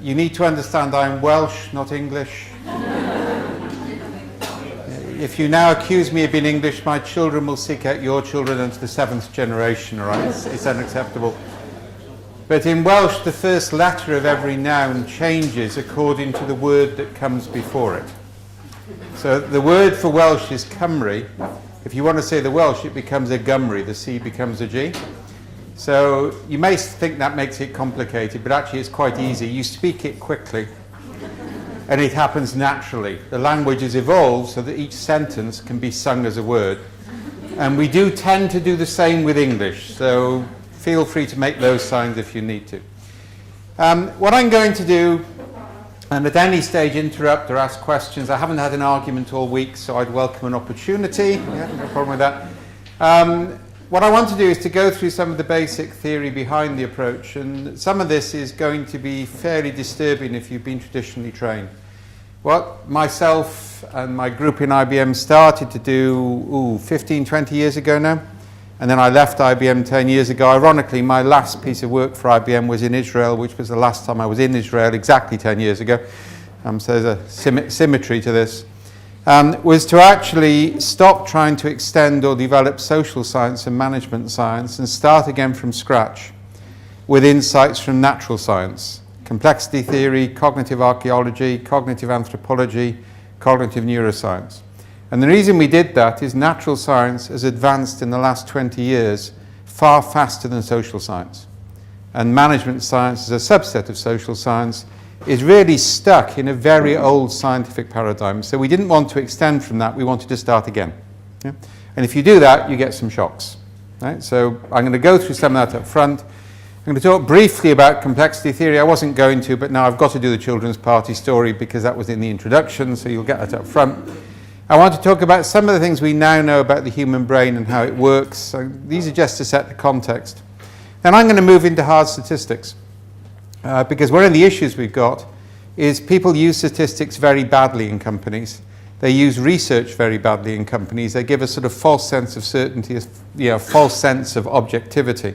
You need to understand I'm Welsh, not English. If you now accuse me of being English, my children will seek out your children into the 7th generation, all right? It's unacceptable. But in Welsh, the first letter of every noun changes according to the word that comes before it. So the word for Welsh is Cymru. If you want to say the Welsh, it becomes a Gymru. The C becomes a G. So you may think that makes it complicated, but actually it's quite easy. You speak it quickly, and it happens naturally. The language has evolved so that each sentence can be sung as a word. And we do tend to do the same with English, so feel free to make those signs if you need to. What I'm going to do, and at any stage interrupt or ask questions. I haven't had an argument all week, so I'd welcome an opportunity. Yeah, no problem with that. What I want to do is to go through some of the basic theory behind the approach, and some of this is going to be fairly disturbing if you've been traditionally trained. What myself and my group in IBM started to do 15, 20 years ago now, and then I left IBM 10 years ago. Ironically, my last piece of work for IBM was in Israel, which was the last time I was in Israel, exactly 10 years ago. So there's a symmetry to this. Was to actually stop trying to extend or develop social science and management science and start again from scratch with insights from natural science, complexity theory, cognitive archaeology, cognitive anthropology, cognitive neuroscience. And the reason we did that is natural science has advanced in the last 20 years far faster than social science. And management science, as a subset of social science, is really stuck in a very old scientific paradigm. So we didn't want to extend from that, we wanted to start again. Yeah? And if you do that, you get some shocks. Right? So I'm going to go through some of that up front. I'm going to talk briefly about complexity theory. I wasn't going to, but now I've got to do the children's party story because that was in the introduction, so you'll get that up front. I want to talk about some of the things we now know about the human brain and how it works. So these are just to set the context. Then I'm going to move into hard statistics. Because one of the issues we've got is people use statistics very badly in companies. They use research very badly in companies. They give a sort of false sense of certainty, a false sense of objectivity.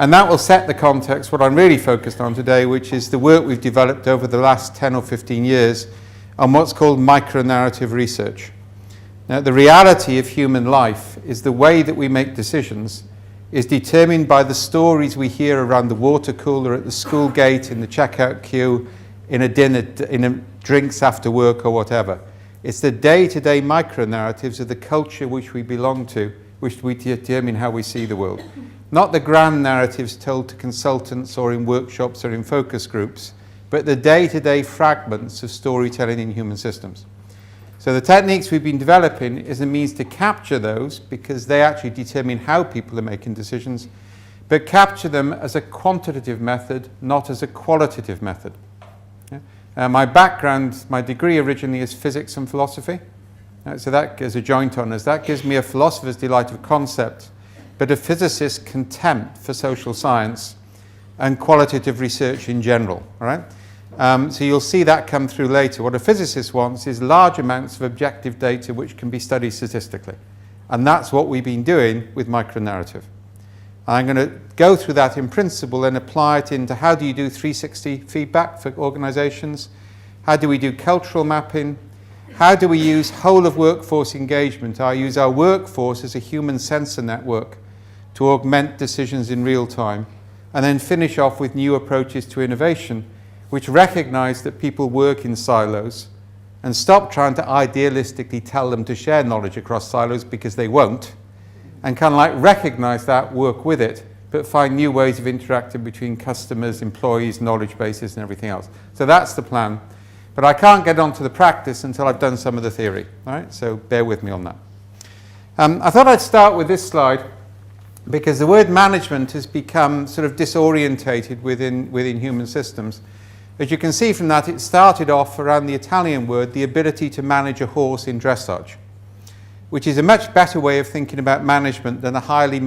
And that will set the context, what I'm really focused on today, which is the work we've developed over the last 10 or 15 years on what's called micronarrative research. Now, the reality of human life is the way that we make decisions is determined by the stories we hear around the water cooler, at the school gate, in the checkout queue, in a dinner, in a drinks after work or whatever. It's the day-to-day micro-narratives of the culture which we belong to, which we determine how we see the world. Not the grand narratives told to consultants or in workshops or in focus groups, but the day-to-day fragments of storytelling in human systems. So the techniques we've been developing is a means to capture those because they actually determine how people are making decisions, but capture them as a quantitative method, not as a qualitative method. Yeah? My background, my degree originally is physics and philosophy. So that is a joint honours. That gives me a philosopher's delight of concept, but a physicist's contempt for social science and qualitative research in general. All right? So you'll see that come through later. What a physicist wants is large amounts of objective data which can be studied statistically. And that's what we've been doing with micronarrative. I'm going to go through that in principle and apply it into how do you do 360 feedback for organizations? How do we do cultural mapping? How do we use whole of workforce engagement? I use our workforce as a human sensor network to augment decisions in real time. And then finish off with new approaches to innovation which recognize that people work in silos and stop trying to idealistically tell them to share knowledge across silos because they won't, and kind of like recognize that, work with it, but find new ways of interacting between customers, employees, knowledge bases, and everything else. So that's the plan. But I can't get on to the practice until I've done some of the theory. All right? So bear with me on that. I thought I'd start with this slide because the word management has become sort of disorientated within human systems. As you can see from that, it started off around the Italian word, the ability to manage a horse in dressage, which is a much better way of thinking about management than a highly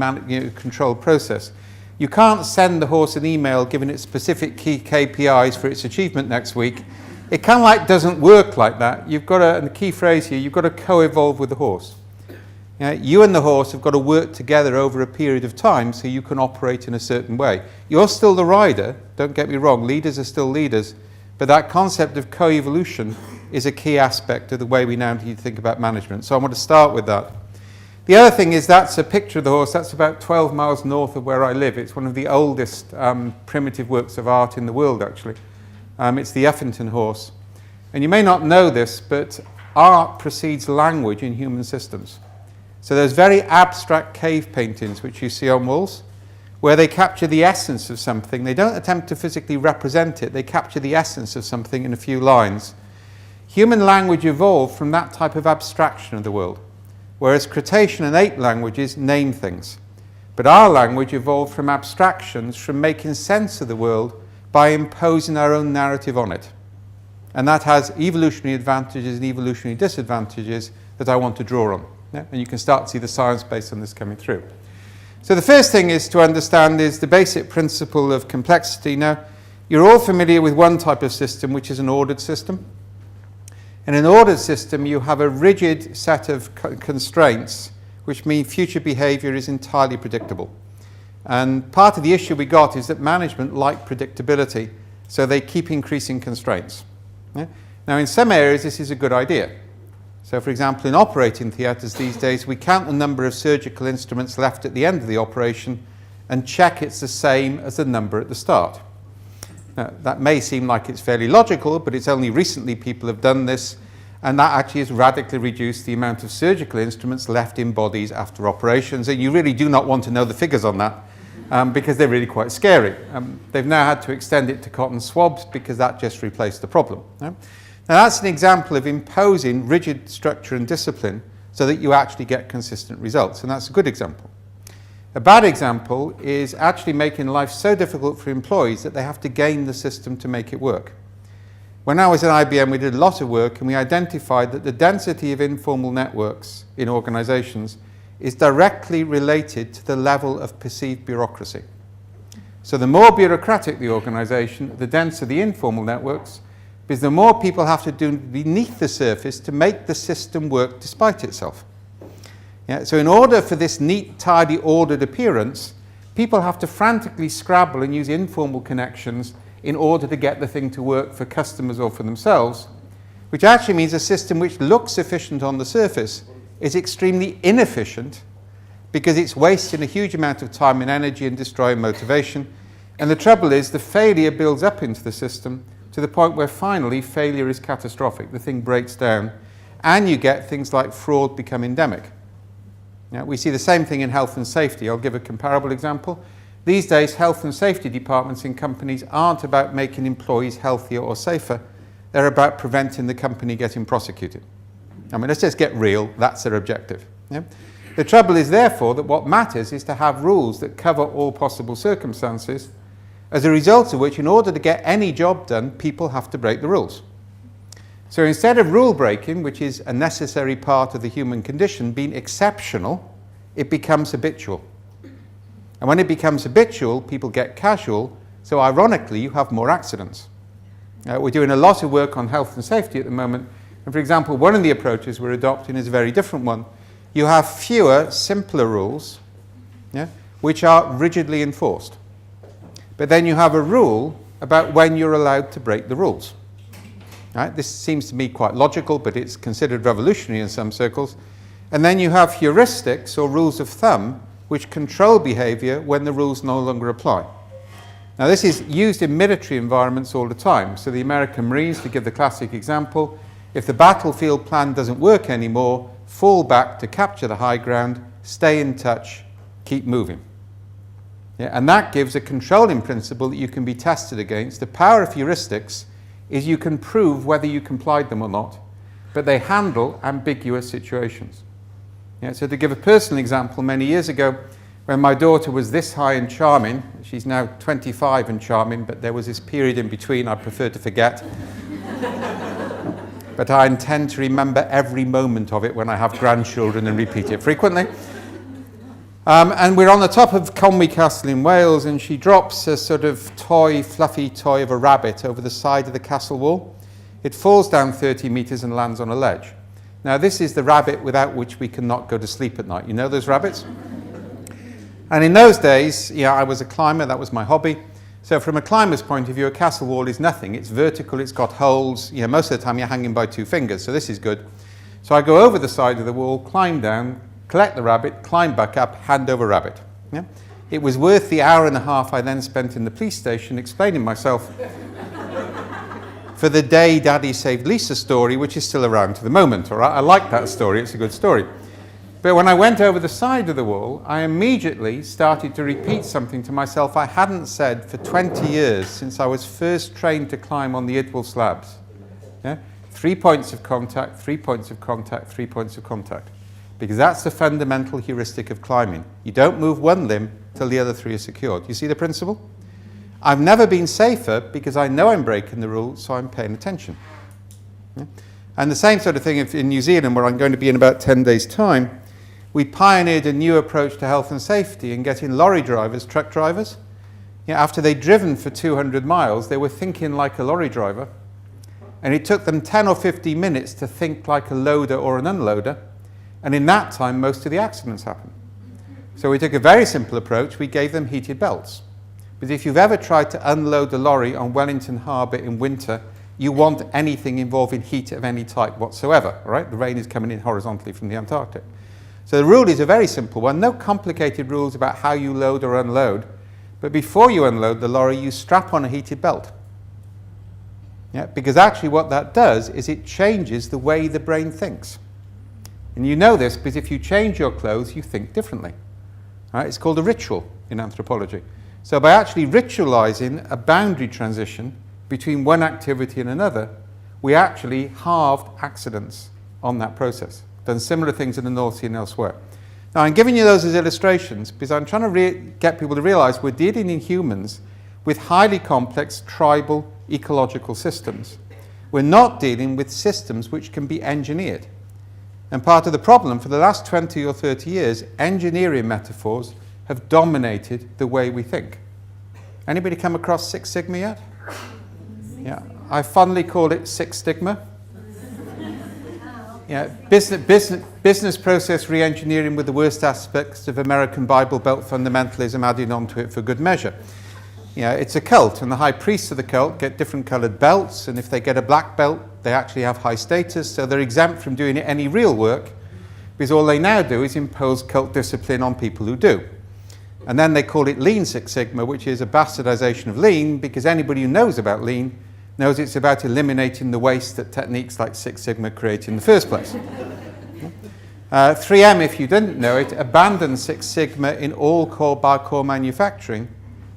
controlled process. You can't send the horse an email giving it specific key KPIs for its achievement next week. It kind of doesn't work like that. You've got and the key phrase here, you've got to co-evolve with the horse. You and the horse have got to work together over a period of time so you can operate in a certain way. You're still the rider, don't get me wrong, leaders are still leaders, but that concept of co-evolution is a key aspect of the way we now need to think about management. So I want to start with that. The other thing is that's a picture of the horse. That's about 12 miles north of where I live. It's one of the oldest primitive works of art in the world, actually. It's the Uffington horse. And you may not know this, but art precedes language in human systems. So there's very abstract cave paintings which you see on walls where they capture the essence of something. They don't attempt to physically represent it. They capture the essence of something in a few lines. Human language evolved from that type of abstraction of the world, whereas Cretacean and ape languages name things. But our language evolved from abstractions, from making sense of the world by imposing our own narrative on it. And that has evolutionary advantages and evolutionary disadvantages that I want to draw on. Yeah? And you can start to see the science based on this coming through. So the first thing is to understand is the basic principle of complexity. Now, you're all familiar with one type of system, which is an ordered system. In an ordered system, you have a rigid set of constraints, which mean future behavior is entirely predictable. And part of the issue we got is that management like predictability, so they keep increasing constraints. Yeah? Now, in some areas, this is a good idea. So, for example, in operating theatres these days, we count the number of surgical instruments left at the end of the operation and check it's the same as the number at the start. Now, that may seem like it's fairly logical, but it's only recently people have done this, and that actually has radically reduced the amount of surgical instruments left in bodies after operations. And you really do not want to know the figures on that because they're really quite scary. They've now had to extend it to cotton swabs because that just replaced the problem. Yeah? Now, that's an example of imposing rigid structure and discipline so that you actually get consistent results, and that's a good example. A bad example is actually making life so difficult for employees that they have to game the system to make it work. When I was at IBM, we did a lot of work, and we identified that the density of informal networks in organizations is directly related to the level of perceived bureaucracy. So the more bureaucratic the organization, the denser the informal networks, because the more people have to do beneath the surface to make the system work despite itself. Yeah, so in order for this neat, tidy, ordered appearance, people have to frantically scrabble and use informal connections in order to get the thing to work for customers or for themselves, which actually means a system which looks efficient on the surface is extremely inefficient because it's wasting a huge amount of time and energy and destroying motivation. And the trouble is the failure builds up into the system to the point where finally failure is catastrophic. The thing breaks down and you get things like fraud become endemic. Now, we see the same thing in health and safety. I'll give a comparable example. These days, health and safety departments in companies aren't about making employees healthier or safer. They're about preventing the company getting prosecuted. I mean, let's just get real. That's their objective. Yeah? The trouble is, therefore, that what matters is to have rules that cover all possible circumstances, as a result of which, in order to get any job done, people have to break the rules. So instead of rule breaking, which is a necessary part of the human condition, being exceptional, it becomes habitual. And when it becomes habitual, people get casual, so ironically, you have more accidents. We're doing a lot of work on health and safety at the moment, and for example, one of the approaches we're adopting is a very different one. You have fewer, simpler rules, yeah, which are rigidly enforced. But then you have a rule about when you're allowed to break the rules. Right? This seems to me quite logical, but it's considered revolutionary in some circles. And then you have heuristics or rules of thumb which control behavior when the rules no longer apply. Now, this is used in military environments all the time. So the American Marines, to give the classic example, if the battlefield plan doesn't work anymore, fall back to capture the high ground, stay in touch, keep moving. Yeah, and that gives a controlling principle that you can be tested against. The power of heuristics is you can prove whether you complied them or not, but they handle ambiguous situations. Yeah, so to give a personal example, many years ago, when my daughter was this high and charming, she's now 25 and charming, but there was this period in between I prefer to forget. But I intend to remember every moment of it when I have grandchildren and repeat it frequently. And we're on the top of Conwy Castle in Wales, and she drops a sort of toy, fluffy toy of a rabbit over the side of the castle wall. It falls down 30 metres and lands on a ledge. Now this is the rabbit without which we cannot go to sleep at night. You know those rabbits? And in those days, I was a climber, that was my hobby. So from a climber's point of view, a castle wall is nothing. It's vertical, it's got holes. Most of the time you're hanging by 2 fingers, so this is good. So I go over the side of the wall, climb down, collect the rabbit, climb back up, hand over rabbit. Yeah? It was worth the hour and a half I then spent in the police station explaining myself for the day Daddy Saved Lisa story, which is still around to the moment. All right? I like that story, it's a good story. But when I went over the side of the wall, I immediately started to repeat something to myself I hadn't said for 20 years since I was first trained to climb on the Idwal slabs. Yeah? 3 points of contact, 3 points of contact, 3 points of contact. Because that's the fundamental heuristic of climbing. You don't move one limb till the other 3 are secured. You see the principle? I've never been safer because I know I'm breaking the rules, so I'm paying attention. Yeah? And the same sort of thing in New Zealand, where I'm going to be in about 10 days' time, we pioneered a new approach to health and safety in getting lorry drivers, truck drivers. After they'd driven for 200 miles, they were thinking like a lorry driver. And it took them 10 or 15 minutes to think like a loader or an unloader. And in that time, most of the accidents happened. So we took a very simple approach. We gave them heated belts. But if you've ever tried to unload a lorry on Wellington Harbour in winter, you want anything involving heat of any type whatsoever, right? The rain is coming in horizontally from the Antarctic. So the rule is a very simple one. No complicated rules about how you load or unload. But before you unload the lorry, you strap on a heated belt. Yeah, because actually what that does is it changes the way the brain thinks. And you know this because if you change your clothes, you think differently. Right? It's called a ritual in anthropology. So by actually ritualizing a boundary transition between one activity and another, we actually halved accidents on that process. Done similar things in the North Sea and elsewhere. Now I'm giving you those as illustrations because I'm trying to get people to realize we're dealing in humans with highly complex tribal ecological systems. We're not dealing with systems which can be engineered. And part of the problem for the last 20 or 30 years, engineering metaphors have dominated the way we think. Anybody come across Six Sigma yet? Yeah, I fondly call it Six Stigma. Yeah, business process re-engineering with the worst aspects of American Bible Belt fundamentalism added onto it for good measure. Yeah, it's a cult, and the high priests of the cult get different coloured belts, and if they get a black belt, they actually have high status, so they're exempt from doing any real work, because all they now do is impose cult discipline on people who do. And then they call it Lean Six Sigma, which is a bastardization of Lean, because anybody who knows about Lean knows it's about eliminating the waste that techniques like Six Sigma create in the first place. 3M, if you didn't know it, abandoned Six Sigma in all core-by-core manufacturing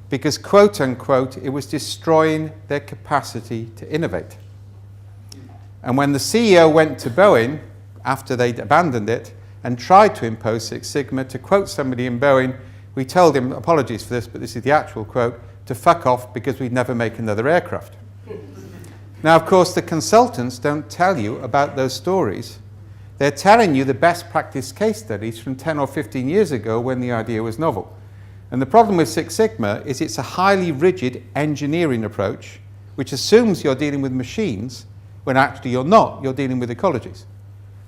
because, quote unquote, it was destroying their capacity to innovate. And when the CEO went to Boeing, after they'd abandoned it, and tried to impose Six Sigma, to quote somebody in Boeing, we told him, apologies for this, but this is the actual quote, to fuck off because we'd never make another aircraft. Now, of course, the consultants don't tell you about those stories. They're telling you the best practice case studies from 10 or 15 years ago when the idea was novel. And the problem with Six Sigma is it's a highly rigid engineering approach which assumes you're dealing with machines when actually you're not. You're dealing with ecologies.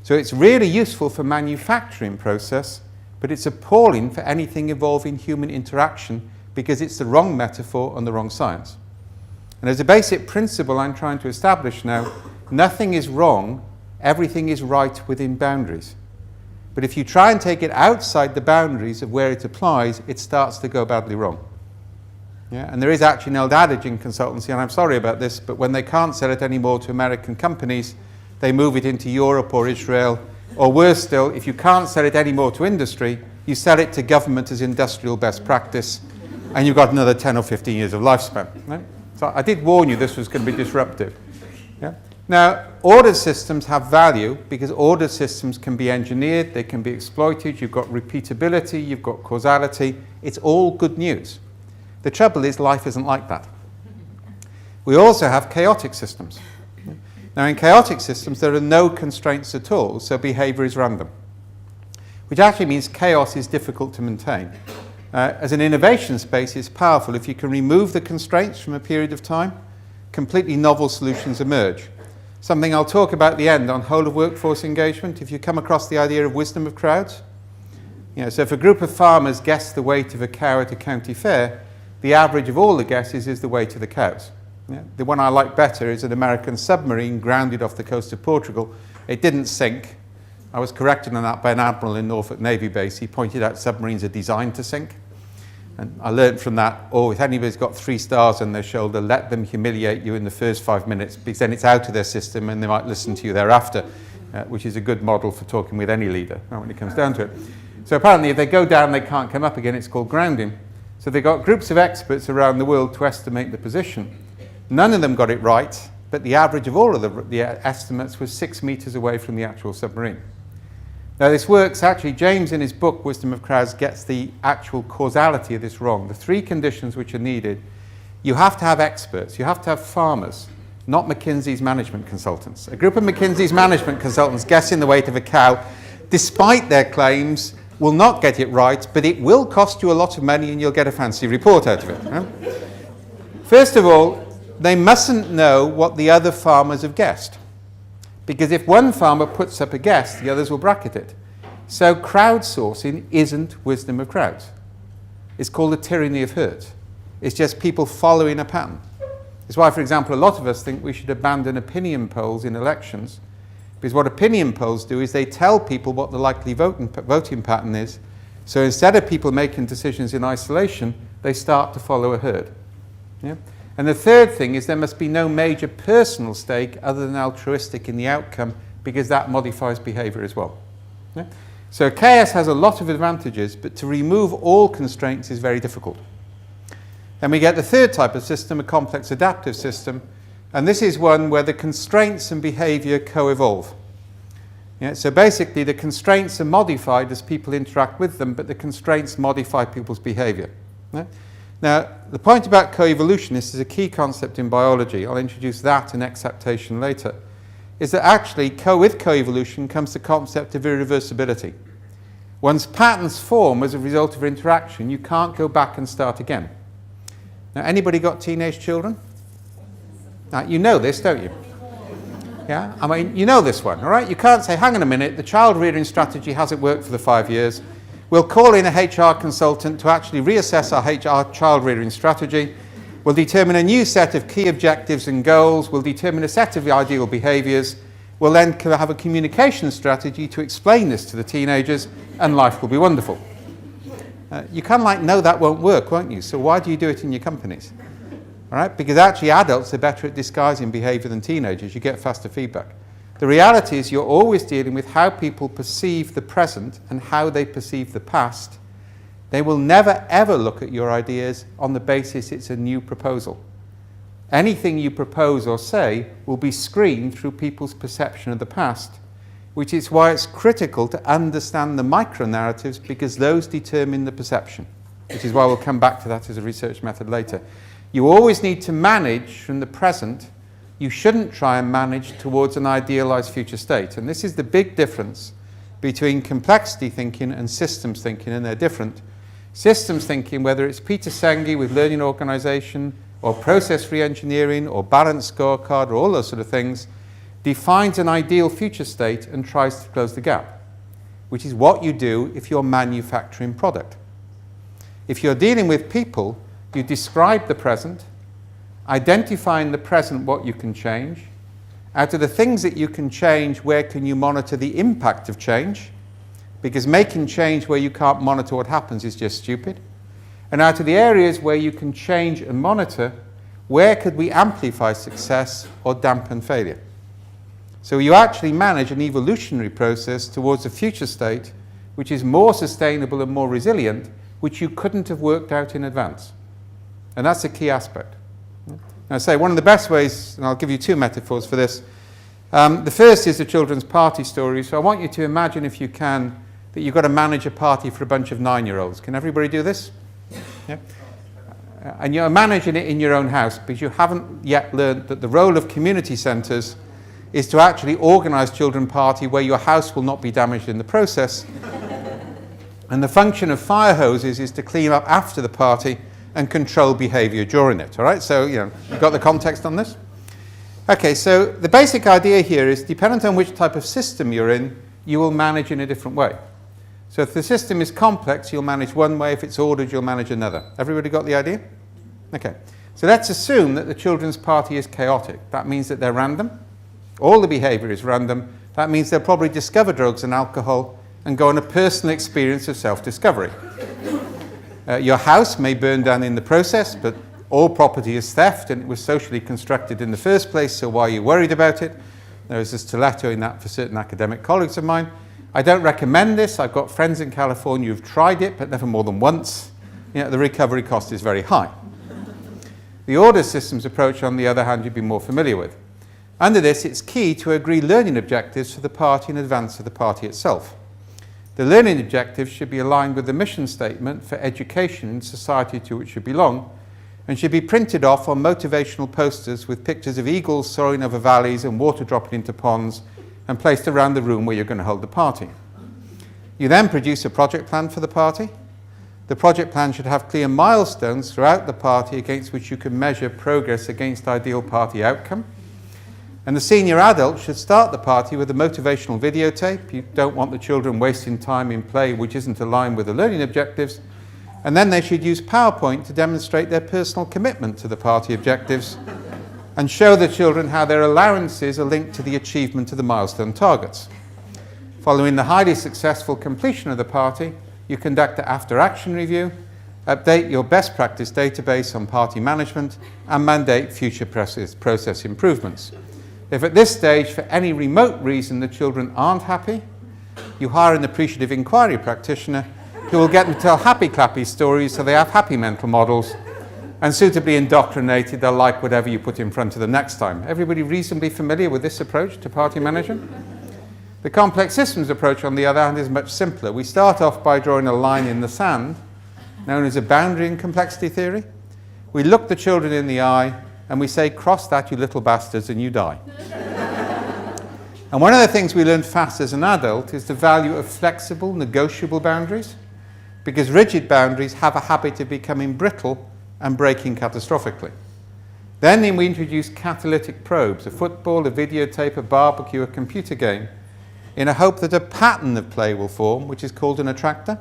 So it's really useful for manufacturing process, but it's appalling for anything involving human interaction because it's the wrong metaphor and the wrong science. And as a basic principle I'm trying to establish now, nothing is wrong, everything is right within boundaries. But if you try and take it outside the boundaries of where it applies, it starts to go badly wrong. Yeah? And there is actually an old adage in consultancy, and I'm sorry about this, but when they can't sell it anymore to American companies, they move it into Europe or Israel, or worse still, if you can't sell it anymore to industry, you sell it to government as industrial best practice, and you've got another 10 or 15 years of lifespan. Right? So I did warn you this was going to be disruptive. Yeah? Now, order systems have value because order systems can be engineered, they can be exploited, you've got repeatability, you've got causality, it's all good news. The trouble is life isn't like that. We also have chaotic systems. Now, in chaotic systems, there are no constraints at all, so behavior is random, which actually means chaos is difficult to maintain. As an innovation space, it's powerful. If you can remove the constraints from a period of time, completely novel solutions emerge. something I'll talk about at the end on whole of workforce engagement. If you come across the idea of wisdom of crowds, so if a group of farmers guess the weight of a cow at a county fair, the average of all the guesses is the weight of the cows. The one I like better is an American submarine grounded off the coast of Portugal. It didn't sink. I was corrected on that by an admiral in Norfolk Navy Base. He pointed out submarines are designed to sink. And I learned from that, if anybody's got 3 stars on their shoulder, let them humiliate you in the first 5 minutes, because then it's out of their system and they might listen to you thereafter, which is a good model for talking with any leader when it comes down to it. So apparently if they go down, they can't come up again. It's called grounding. So they got groups of experts around the world to estimate the position. None of them got it right, but the average of all of the estimates was 6 meters away from the actual submarine. Now this works, actually, James in his book, Wisdom of Crowds, gets the actual causality of this wrong. The 3 conditions which are needed: you have to have experts, you have to have farmers, not McKinsey's management consultants. A group of McKinsey's management consultants guessing the weight of a cow, despite their claims, will not get it right, but it will cost you a lot of money and you'll get a fancy report out of it. Right? First of all, they mustn't know what the other farmers have guessed. Because if one farmer puts up a guess, the others will bracket it. So crowdsourcing isn't wisdom of crowds. It's called the tyranny of herds. It's just people following a pattern. It's why, for example, a lot of us think we should abandon opinion polls in elections. Because what opinion polls do is they tell people what the likely voting pattern is. So instead of people making decisions in isolation, they start to follow a herd. Yeah? And the third thing is there must be no major personal stake other than altruistic in the outcome, because that modifies behavior as well. Yeah? So chaos has a lot of advantages, but to remove all constraints is very difficult. Then we get the third type of system, a complex adaptive system. And this is one where the constraints and behavior co-evolve. Yeah, so basically the constraints are modified as people interact with them, but the constraints modify people's behavior. Yeah? Now, the point about co-evolution, this is a key concept in biology, I'll introduce that in Exaptation later, is that actually with co-evolution comes the concept of irreversibility. Once patterns form as a result of interaction, you can't go back and start again. Now, anybody got teenage children? Now, you know this, don't you? Yeah? I mean, you know this one, all right? You can't say, hang on a minute, the child rearing strategy hasn't worked for the 5 years. We'll call in a HR consultant to actually reassess our HR child rearing strategy. We'll determine a new set of key objectives and goals. We'll determine a set of ideal behaviors. We'll then have a communication strategy to explain this to the teenagers, and life will be wonderful. You kind of know that won't work, won't you? So why do you do it in your companies? All right? Because actually adults are better at disguising behavior than teenagers. You get faster feedback. The reality is you're always dealing with how people perceive the present and how they perceive the past. They will never ever look at your ideas on the basis it's a new proposal. Anything you propose or say will be screened through people's perception of the past, which is why it's critical to understand the micro-narratives, because those determine the perception, which is why we'll come back to that as a research method later. You always need to manage from the present. You shouldn't try and manage towards an idealized future state. And this is the big difference between complexity thinking and systems thinking, and they're different. Systems thinking, whether it's Peter Senge with learning organization, or process re-engineering, or balanced scorecard, or all those sort of things, defines an ideal future state and tries to close the gap, which is what you do if you're manufacturing product. If you're dealing with people, you describe the present, identify in the present what you can change. Out of the things that you can change, where can you monitor the impact of change? Because making change where you can't monitor what happens is just stupid. And out of the areas where you can change and monitor, where could we amplify success or dampen failure? So you actually manage an evolutionary process towards a future state which is more sustainable and more resilient, which you couldn't have worked out in advance. And that's a key aspect. Now, I say one of the best ways, and I'll give you 2 metaphors for this. The first is the children's party story. So I want you to imagine, if you can, that you've got to manage a party for a bunch of 9-year-olds. Can everybody do this? Yeah? And you're managing it in your own house, because you haven't yet learned that the role of community centres is to actually organise children's party where your house will not be damaged in the process. And the function of fire hoses is to clean up after the party and control behaviour during it. All right, so you've got the context on this. Okay, so the basic idea here is dependent on which type of system you're in, you will manage in a different way. So if the system is complex, you'll manage one way. If it's ordered, you'll manage another. Everybody got the idea? Okay. So let's assume that the children's party is chaotic. That means that they're random. All the behavior is random. That means they'll probably discover drugs and alcohol and go on a personal experience of self-discovery. Your house may burn down in the process, but all property is theft and it was socially constructed in the first place, so why are you worried about it? There is a stiletto in that for certain academic colleagues of mine. I don't recommend this. I've got friends in California who've tried it, but never more than once. The recovery cost is very high. The order systems approach, on the other hand, you'd be more familiar with. Under this, it's key to agree learning objectives for the party in advance of the party itself. The learning objectives should be aligned with the mission statement for education in society to which you belong, and should be printed off on motivational posters with pictures of eagles soaring over valleys and water dropping into ponds, and placed around the room where you're going to hold the party. You then produce a project plan for the party. The project plan should have clear milestones throughout the party against which you can measure progress against ideal party outcome. And the senior adult should start the party with a motivational videotape. You don't want the children wasting time in play which isn't aligned with the learning objectives. And then they should use PowerPoint to demonstrate their personal commitment to the party objectives and show the children how their allowances are linked to the achievement of the milestone targets. Following the highly successful completion of the party, you conduct an after-action review, update your best practice database on party management, and mandate future process improvements. If at this stage, for any remote reason, the children aren't happy, you hire an appreciative inquiry practitioner who will get them to tell happy clappy stories so they have happy mental models, and suitably indoctrinated, they'll like whatever you put in front of them next time. Everybody reasonably familiar with this approach to party management? The complex systems approach, on the other hand, is much simpler. We start off by drawing a line in the sand, known as a boundary in complexity theory. We look the children in the eye and we say, cross that, you little bastards, and you die. And one of the things we learned fast as an adult is the value of flexible, negotiable boundaries, because rigid boundaries have a habit of becoming brittle and breaking catastrophically. Then we introduce catalytic probes, a football, a videotape, a barbecue, a computer game, in a hope that a pattern of play will form, which is called an attractor.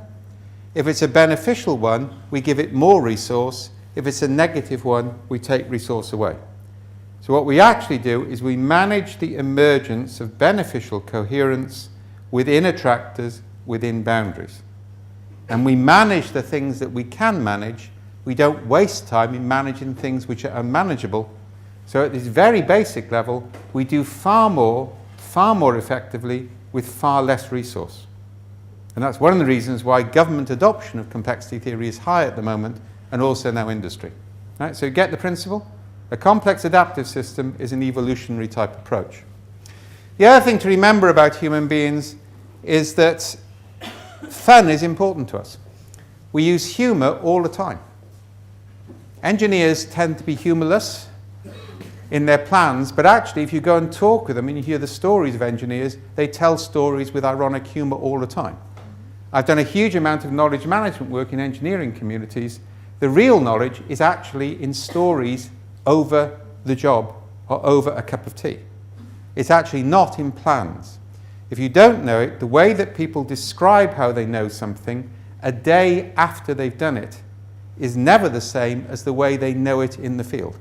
If it's a beneficial one, we give it more resource. If it's a negative one, we take resource away. So what we actually do is we manage the emergence of beneficial coherence within attractors, within boundaries. And we manage the things that we can manage. We don't waste time in managing things which are unmanageable. So at this very basic level, we do far more effectively with far less resource. And that's one of the reasons why government adoption of complexity theory is high at the moment, and also now industry. Right? So you get the principle? A complex adaptive system is an evolutionary type approach. The other thing to remember about human beings is that fun is important to us. We use humor all the time. Engineers tend to be humorless in their plans, but actually if you go and talk with them and you hear the stories of engineers, they tell stories with ironic humor all the time. I've done a huge amount of knowledge management work in engineering communities. The real knowledge is actually in stories over the job or over a cup of tea. It's actually not in plans. If you don't know it, the way that people describe how they know something a day after they've done it is never the same as the way they know it in the field.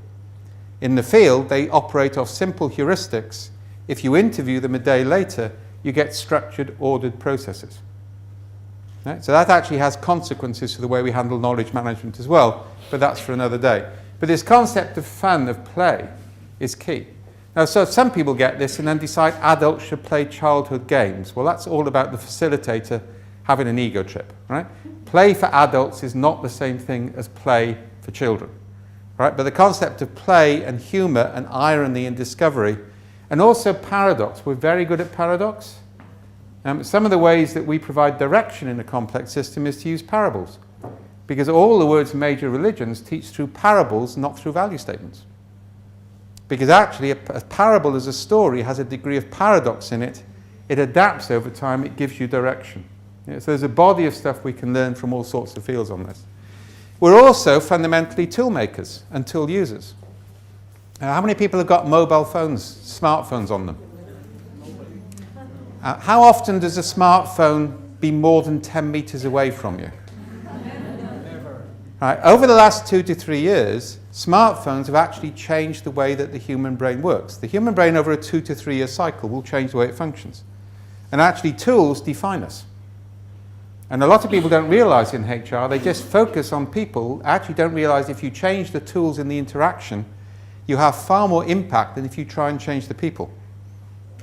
In the field, they operate off simple heuristics. If you interview them a day later, you get structured, ordered processes. Right? So that actually has consequences for the way we handle knowledge management as well, but that's for another day. But this concept of fun, of play, is key. Now, so some people get this and then decide adults should play childhood games. Well, that's all about the facilitator having an ego trip, right? Play for adults is not the same thing as play for children. Right? But the concept of play and humor and irony and discovery, and also paradox. We're very good at paradox. Some of the ways that we provide direction in a complex system is to use parables, because all the world's major religions teach through parables, not through value statements. Because actually a parable as a story has a degree of paradox in it. It adapts over time. It gives you direction. So there's a body of stuff we can learn from all sorts of fields on this. We're also fundamentally tool makers and tool users. How many people have got mobile phones, smartphones on them? How often does a smartphone be more than 10 meters away from you? Never. Right, over the last 2 to 3 years, smartphones have actually changed the way that the human brain works. The human brain over a 2 to 3 year cycle will change the way it functions. And actually tools define us. And a lot of people don't realize in HR, they just focus on people, actually don't realize if you change the tools in the interaction, you have far more impact than if you try and change the people.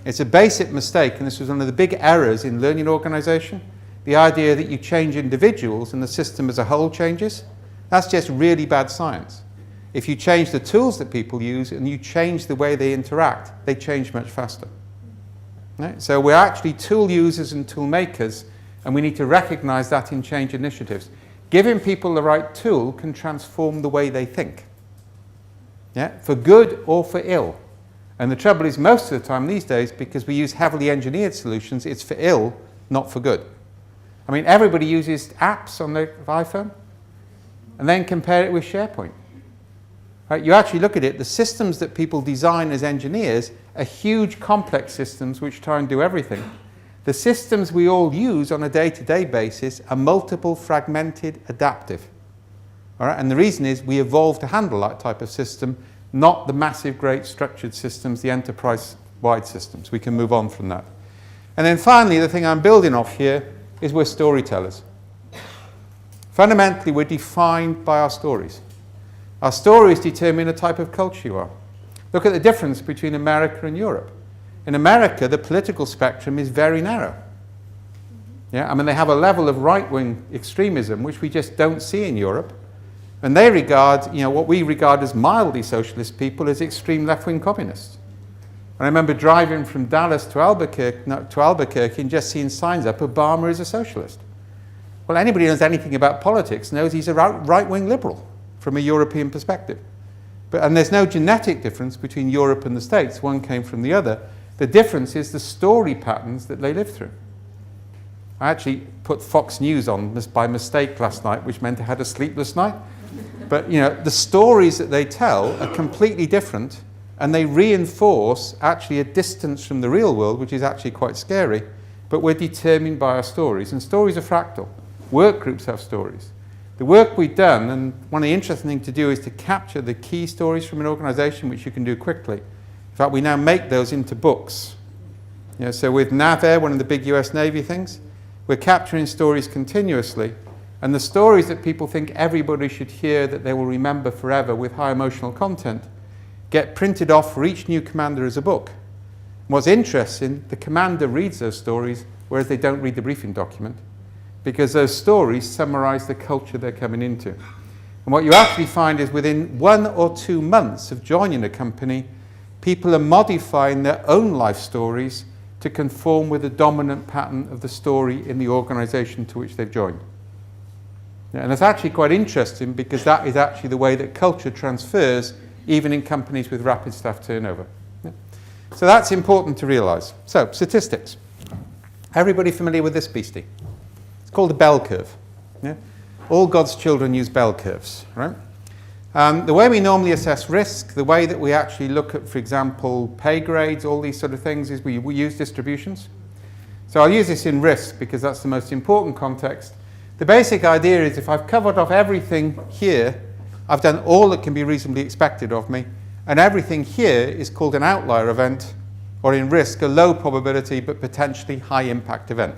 It's a basic mistake, and this was one of the big errors in learning organization, the idea that you change individuals and the system as a whole changes. That's just really bad science. If you change the tools that people use and you change the way they interact, they change much faster. Right? So we're actually tool users and tool makers, and we need to recognize that in change initiatives. Giving people the right tool can transform the way they think. Yeah? For good or for ill. And the trouble is, most of the time these days, because we use heavily engineered solutions, it's for ill, not for good. I mean, everybody uses apps on their iPhone, and then compare it with SharePoint. Right? You actually look at it, the systems that people design as engineers are huge, complex systems which try and do everything. The systems we all use on a day-to-day basis are multiple, fragmented, adaptive. All right? And the reason is we evolved to handle that type of system, not the massive, great structured systems, the enterprise-wide systems. We can move on from that. And then finally, the thing I'm building off here is we're storytellers. Fundamentally, we're defined by our stories. Our stories determine the type of culture you are. Look at the difference between America and Europe. In America, the political spectrum is very narrow. Yeah, I mean, they have a level of right-wing extremism which we just don't see in Europe. And they regard, what we regard as mildly socialist people as extreme left-wing communists. And I remember driving from Dallas to Albuquerque and just seeing signs up, Obama is a socialist. Well, anybody who knows anything about politics knows he's a right-wing liberal from a European perspective. And there's no genetic difference between Europe and the States. One came from the other. The difference is the story patterns that they live through. I actually put Fox News on by mistake last night, which meant I had a sleepless night. But the stories that they tell are completely different, and they reinforce actually a distance from the real world, which is actually quite scary. But we're determined by our stories, and stories are fractal. Work groups have stories. The work we've done, and one of the interesting things to do is to capture the key stories from an organization, which you can do quickly. In fact, we now make those into books. So with NAVAIR, one of the big US Navy things, we're capturing stories continuously. And the stories that people think everybody should hear that they will remember forever with high emotional content get printed off for each new commander as a book. And what's interesting, the commander reads those stories, whereas they don't read the briefing document, because those stories summarize the culture they're coming into. And what you actually find is within 1 or 2 months of joining a company, people are modifying their own life stories to conform with the dominant pattern of the story in the organization to which they've joined. And it's actually quite interesting because that is actually the way that culture transfers even in companies with rapid staff turnover. So that's important to realize. So, statistics. Everybody familiar with this beastie? It's called a bell curve. Yeah? All God's children use bell curves, right? The way we normally assess risk, the way that we actually look at, for example, pay grades, all these sort of things, is we use distributions. So I'll use this in risk because that's the most important context. The basic idea is if I've covered off everything here, I've done all that can be reasonably expected of me, and everything here is called an outlier event, or in risk, a low probability but potentially high impact event.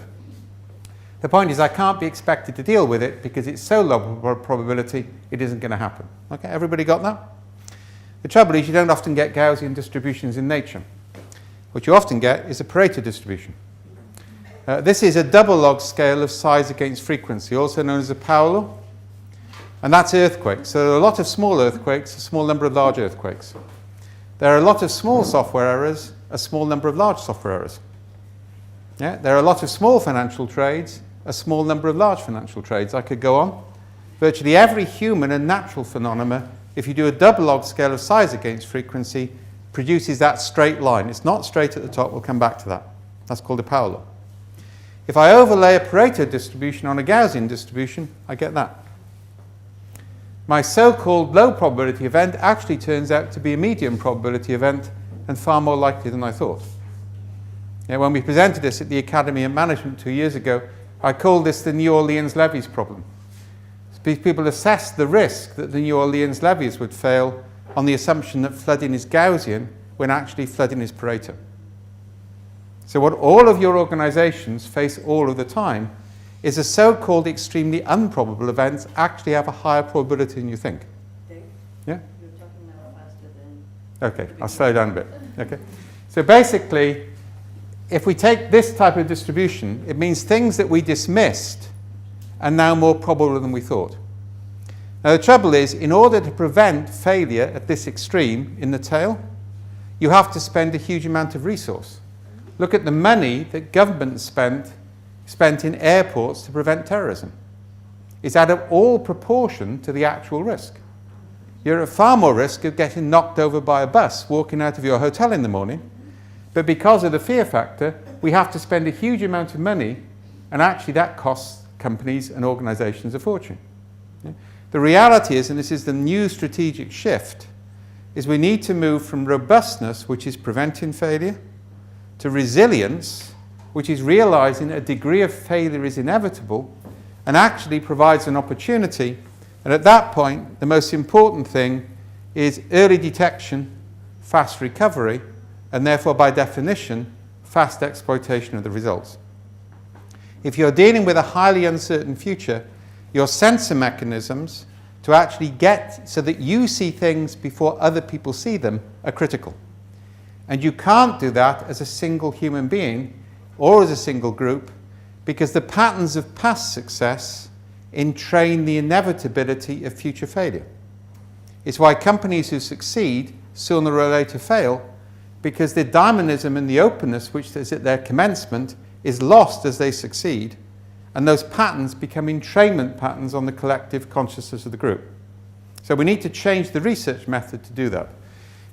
The point is I can't be expected to deal with it because it's so low probability it isn't going to happen. Okay, everybody got that? The trouble is you don't often get Gaussian distributions in nature. What you often get is a Pareto distribution. This is a double log scale of size against frequency, also known as a power law. And that's earthquakes. So there are a lot of small earthquakes, a small number of large earthquakes. There are a lot of small software errors, a small number of large software errors. Yeah? There are a lot of small financial trades, a small number of large financial trades. I could go on. Virtually every human and natural phenomena, if you do a double log scale of size against frequency, produces that straight line. It's not straight at the top. We'll come back to that. That's called a power law. If I overlay a Pareto distribution on a Gaussian distribution, I get that. my so-called low probability event actually turns out to be a medium probability event and far more likely than I thought. When we presented this at the Academy of Management 2 years ago, I called this the New Orleans levees problem. People assessed the risk that the New Orleans levees would fail on the assumption that flooding is Gaussian when actually flooding is Pareto. So what all of your organizations face all of the time is a so-called extremely improbable events actually have a higher probability than you think. Dave? Yeah? You're talking now faster than... Okay, I'll slow down a bit. Okay. So basically, if we take this type of distribution, it means things that we dismissed are now more probable than we thought. Now the trouble is, in order to prevent failure at this extreme in the tail, you have to spend a huge amount of resource. Look at the money that governments spent in airports to prevent terrorism. It's out of all proportion to the actual risk. You're at far more risk of getting knocked over by a bus walking out of your hotel in the morning, but because of the fear factor, we have to spend a huge amount of money, and actually that costs companies and organizations a fortune. Yeah? The reality is, and this is the new strategic shift, is we need to move from robustness, which is preventing failure, to resilience, which is realizing a degree of failure is inevitable and actually provides an opportunity. And at that point, the most important thing is early detection, fast recovery, and therefore, by definition, fast exploitation of the results. If you're dealing with a highly uncertain future, your sensor mechanisms to actually get so that you see things before other people see them are critical. And you can't do that as a single human being or as a single group, because the patterns of past success entrain the inevitability of future failure. It's why companies who succeed sooner or later fail, because the dynamism and the openness which is at their commencement is lost as they succeed, and those patterns become entrainment patterns on the collective consciousness of the group. So we need to change the research method to do that.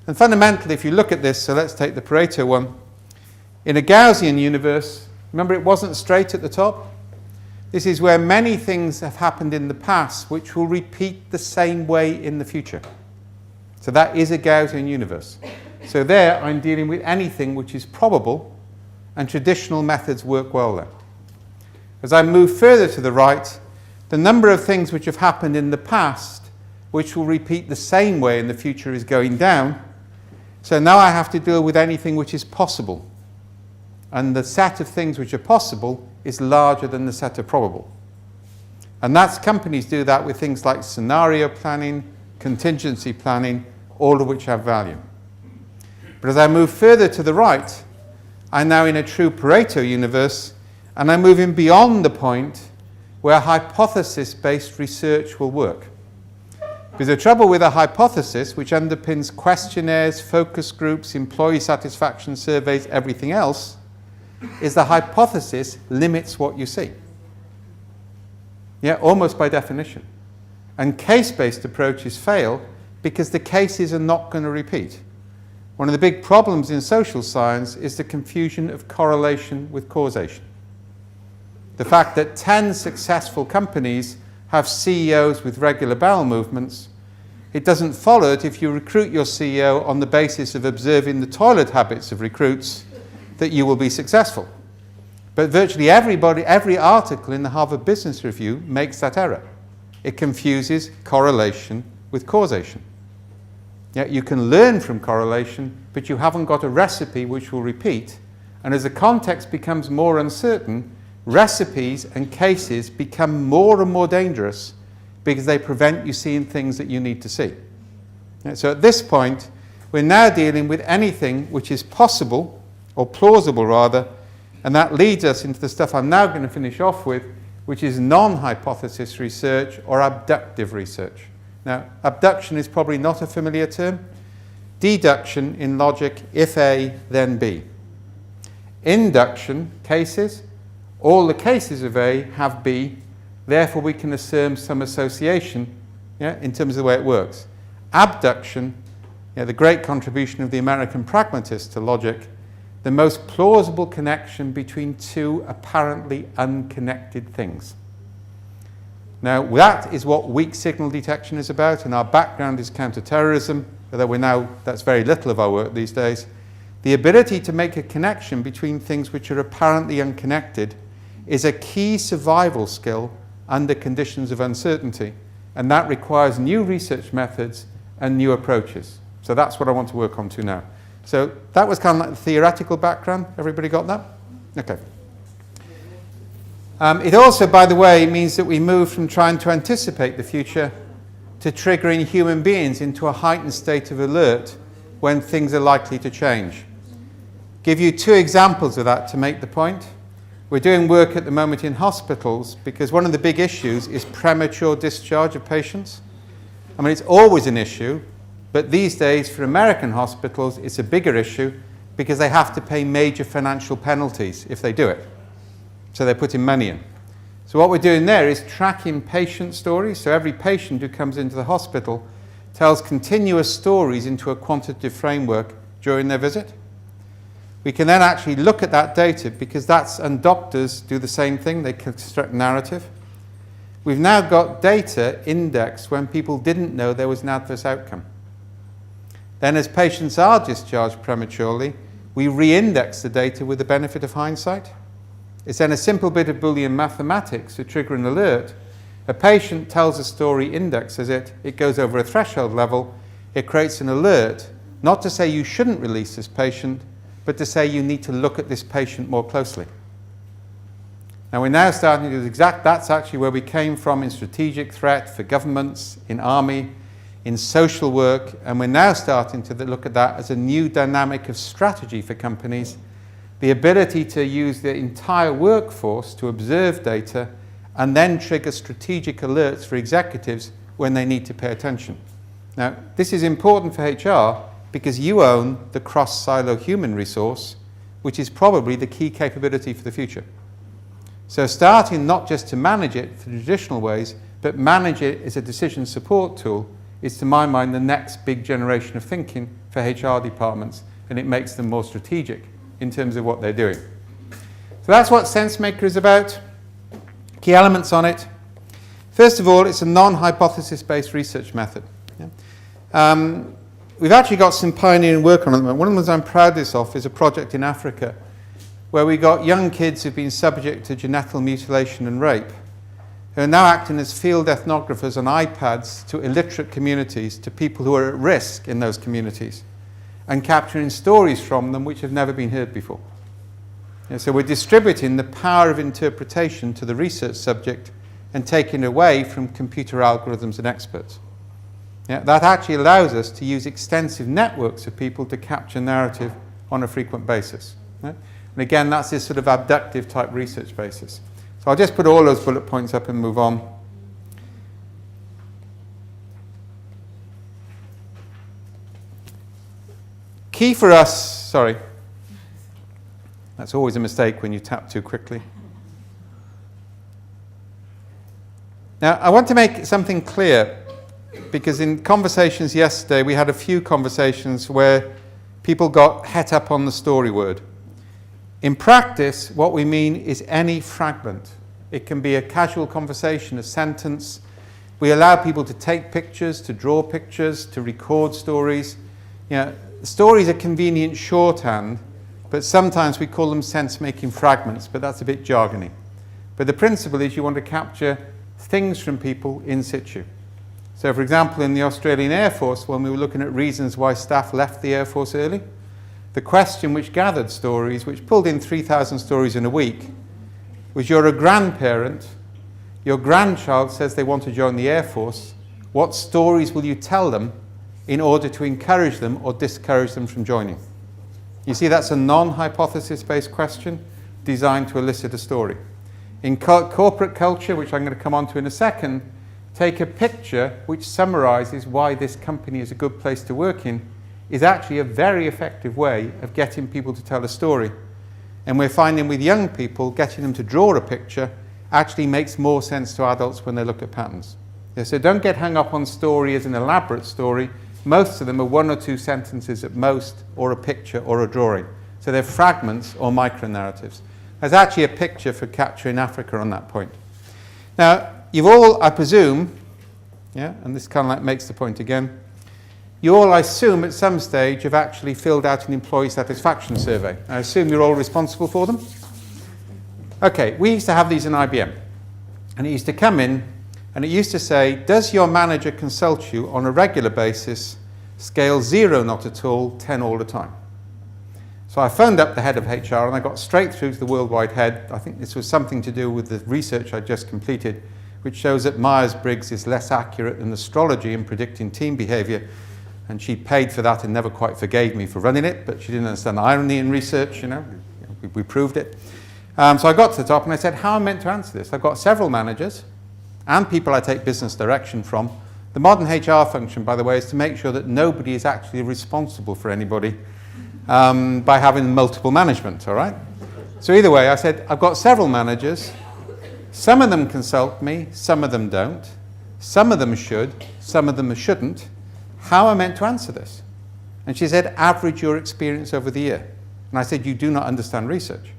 And fundamentally, if you look at this, so let's take the Pareto one. In a Gaussian universe, remember it wasn't straight at the top? This is where many things have happened in the past which will repeat the same way in the future. So that is a Gaussian universe. So there I'm dealing with anything which is probable, and traditional methods work well there. As I move further to the right, the number of things which have happened in the past which will repeat the same way in the future is going down. So now I have to deal with anything which is possible. And the set of things which are possible is larger than the set of probable. And that's companies do that with things like scenario planning, contingency planning, all of which have value. But as I move further to the right, I'm now in a true Pareto universe, and I'm moving beyond the point where hypothesis-based research will work. Because the trouble with a hypothesis, which underpins questionnaires, focus groups, employee satisfaction surveys, everything else, is the hypothesis limits what you see. Yeah, almost by definition. And case-based approaches fail because the cases are not going to repeat. One of the big problems in social science is the confusion of correlation with causation. The fact that 10 successful companies have CEOs with regular bowel movements, it doesn't follow that if you recruit your CEO on the basis of observing the toilet habits of recruits, that you will be successful. But virtually every article in the Harvard Business Review makes that error. It confuses correlation with causation. Yeah, you can learn from correlation, but you haven't got a recipe which will repeat. And as the context becomes more uncertain, recipes and cases become more and more dangerous because they prevent you seeing things that you need to see. Yeah, so at this point, we're now dealing with anything which is possible, or plausible rather, and that leads us into the stuff I'm now going to finish off with, which is non-hypothesis research or abductive research. Now, abduction is probably not a familiar term. Deduction in logic, if A, then B. Induction, cases. All the cases of A have B, therefore we can assume some association, yeah, in terms of the way it works. Abduction, yeah, the great contribution of the American pragmatist to logic, the most plausible connection between two apparently unconnected things. Now, that is what weak signal detection is about, and our background is counter-terrorism, although that's very little of our work these days. The ability to make a connection between things which are apparently unconnected is a key survival skill under conditions of uncertainty, and that requires new research methods and new approaches. So that's what I want to work on to now. So that was kind of like the theoretical background. Everybody got that? Okay. It also, by the way, means that we move from trying to anticipate the future to triggering human beings into a heightened state of alert when things are likely to change. Give you two examples of that to make the point. We're doing work at the moment in hospitals because one of the big issues is premature discharge of patients. I mean, it's always an issue, but these days for American hospitals it's a bigger issue because they have to pay major financial penalties if they do it. So they're putting money in. So what we're doing there is tracking patient stories. So every patient who comes into the hospital tells continuous stories into a quantitative framework during their visit. We can then actually look at that data because and doctors do the same thing. They construct narrative. We've now got data indexed when people didn't know there was an adverse outcome. Then as patients are discharged prematurely, we re-index the data with the benefit of hindsight. It's then a simple bit of Boolean mathematics to trigger an alert. A patient tells a story, indexes it, it goes over a threshold level, it creates an alert, not to say you shouldn't release this patient, but to say you need to look at this patient more closely. Now we're now starting to do that's actually where we came from in strategic threat for governments, in army, in social work, and we're now starting to look at that as a new dynamic of strategy for companies. The ability to use the entire workforce to observe data and then trigger strategic alerts for executives when they need to pay attention. Now, this is important for HR because you own the cross-silo human resource, which is probably the key capability for the future. So starting not just to manage it for traditional ways, but manage it as a decision support tool is, to my mind, the next big generation of thinking for HR departments, and it makes them more strategic in terms of what they're doing. So that's what SenseMaker is about. Key elements on it. First of all, it's a non-hypothesis-based research method. Yeah. We've actually got some pioneering work on it. One of the ones I'm proudest of is a project in Africa where we got young kids who've been subject to genital mutilation and rape who are now acting as field ethnographers on iPads to illiterate communities, to people who are at risk in those communities, and capturing stories from them which have never been heard before. Yeah, so we're distributing the power of interpretation to the research subject and taking it away from computer algorithms and experts. Yeah, that actually allows us to use extensive networks of people to capture narrative on a frequent basis. Right? And again, that's this sort of abductive type research basis. So I'll just put all those bullet points up and move on. Key for us, sorry, that's always a mistake when you tap too quickly. Now, I want to make something clear, because in conversations yesterday, we had a few conversations where people got het up on the story word. In practice, what we mean is any fragment. It can be a casual conversation, a sentence. We allow people to take pictures, to draw pictures, to record stories. You know, stories are convenient shorthand, but sometimes we call them sense-making fragments, but that's a bit jargony. But the principle is you want to capture things from people in situ. So, for example, in the Australian Air Force, when we were looking at reasons why staff left the Air Force early, the question which gathered stories, which pulled in 3,000 stories in a week, was you're a grandparent, your grandchild says they want to join the Air Force, what stories will you tell them in order to encourage them or discourage them from joining? You see, that's a non-hypothesis-based question designed to elicit a story. In corporate culture, which I'm going to come on to in a second, take a picture which summarizes why this company is a good place to work in is actually a very effective way of getting people to tell a story. And we're finding with young people, getting them to draw a picture actually makes more sense to adults when they look at patterns. Yeah, so don't get hung up on story as an elaborate story. Most of them are one or two sentences at most, or a picture or a drawing. So they're fragments or micro-narratives. There's actually a picture for capturing Africa on that point. Now, you've all, I presume, yeah, and this kind of like makes the point again, you all, I assume, at some stage have actually filled out an employee satisfaction survey. I assume you're all responsible for them? Okay, we used to have these in IBM, and it used to come in, and it used to say, does your manager consult you on a regular basis, scale 0 not at all, 10 all the time? So I phoned up the head of HR, and I got straight through to the worldwide head. I think this was something to do with the research I just completed, which shows that Myers-Briggs is less accurate than astrology in predicting team behavior. And she paid for that and never quite forgave me for running it, but she didn't understand the irony in research, you know. We proved it. So I got to the top and I said, how am I meant to answer this? I've got several managers and people I take business direction from. The modern HR function, by the way, is to make sure that nobody is actually responsible for anybody by having multiple management, all right? So either way, I said, I've got several managers. Some of them consult me, some of them don't. Some of them should, some of them shouldn't. How am I meant to answer this? And she said, average your experience over the year. And I said, you do not understand research.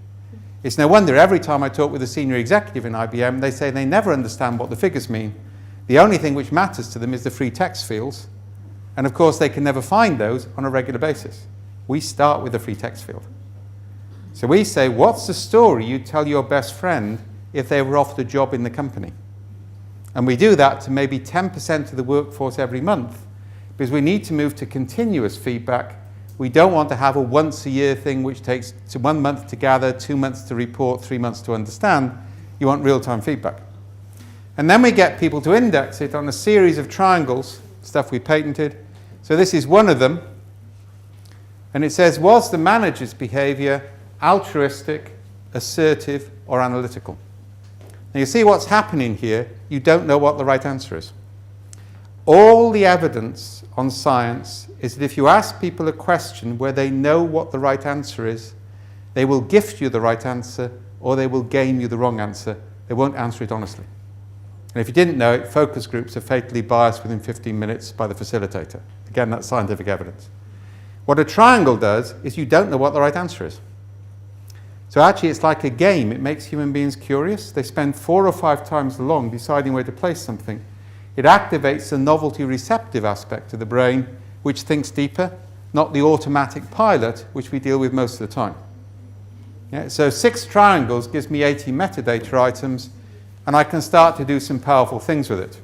It's no wonder every time I talk with a senior executive in IBM, they say they never understand what the figures mean. The only thing which matters to them is the free text fields. And of course, they can never find those on a regular basis. We start with the free text field. So we say, what's the story you'd tell your best friend if they were offered a job in the company? And we do that to maybe 10% of the workforce every month, because we need to move to continuous feedback. We don't want to have a once-a-year thing which takes 1 month to gather, 2 months to report, 3 months to understand. You want real-time feedback. And then we get people to index it on a series of triangles, stuff we patented. So this is one of them. And it says, was the manager's behavior altruistic, assertive, or analytical? Now you see what's happening here. You don't know what the right answer is. All the evidence on science is that if you ask people a question where they know what the right answer is, they will gift you the right answer or they will game you the wrong answer. They won't answer it honestly. And if you didn't know it, focus groups are fatally biased within 15 minutes by the facilitator. Again, that's scientific evidence. What a triangle does is you don't know what the right answer is. So actually it's like a game. It makes human beings curious. They spend 4 or 5 times as long deciding where to place something. It activates the novelty receptive aspect of the brain, which thinks deeper, not the automatic pilot, which we deal with most of the time. Yeah, so 6 triangles gives me 80 metadata items, and I can start to do some powerful things with it.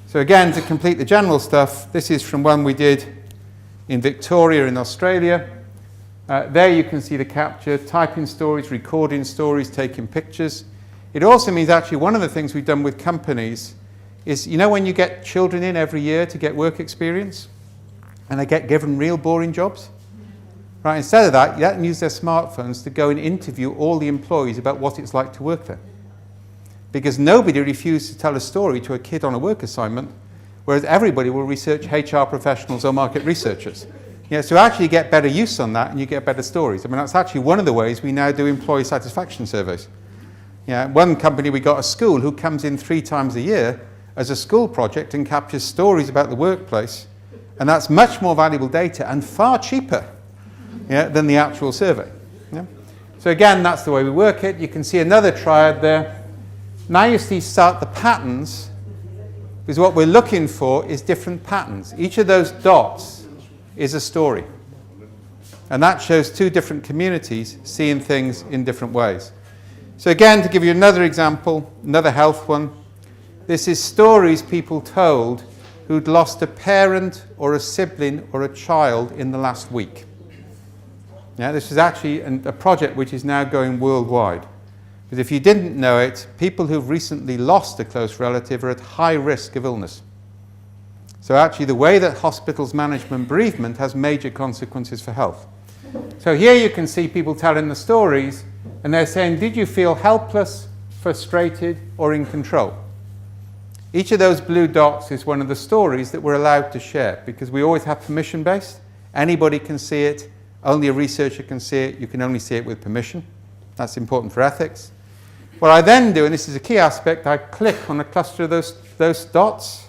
So again, to complete the general stuff, this is from one we did in Victoria in Australia. There you can see the capture, typing stories, recording stories, taking pictures. It also means actually one of the things we've done with companies is, you know when you get children in every year to get work experience and they get given real boring jobs? Right, instead of that, you let them use their smartphones to go and interview all the employees about what it's like to work there. Because nobody refused to tell a story to a kid on a work assignment, whereas everybody will research HR professionals or market researchers. Yeah, so actually get better use on that and you get better stories. I mean, that's actually one of the ways we now do employee satisfaction surveys. Yeah, one company, we got a school who comes in 3 times a year as a school project and captures stories about the workplace, and that's much more valuable data and far cheaper, yeah, than the actual survey. Yeah? So again, that's the way we work it. You can see another triad there. Now you see start the patterns, because what we're looking for is different patterns. Each of those dots is a story, and that shows 2 different communities seeing things in different ways. So again, to give you another example, another health one, this is stories people told who'd lost a parent or a sibling or a child in the last week. Yeah, this is actually a project which is now going worldwide. Because if you didn't know it, people who've recently lost a close relative are at high risk of illness. So actually the way that hospitals manage bereavement has major consequences for health. So here you can see people telling the stories, and they're saying, did you feel helpless, frustrated, or in control? Each of those blue dots is one of the stories that we're allowed to share, because we always have permission-based. Anybody can see it. Only a researcher can see it. You can only see it with permission. That's important for ethics. What I then do, and this is a key aspect, I click on a cluster of those dots,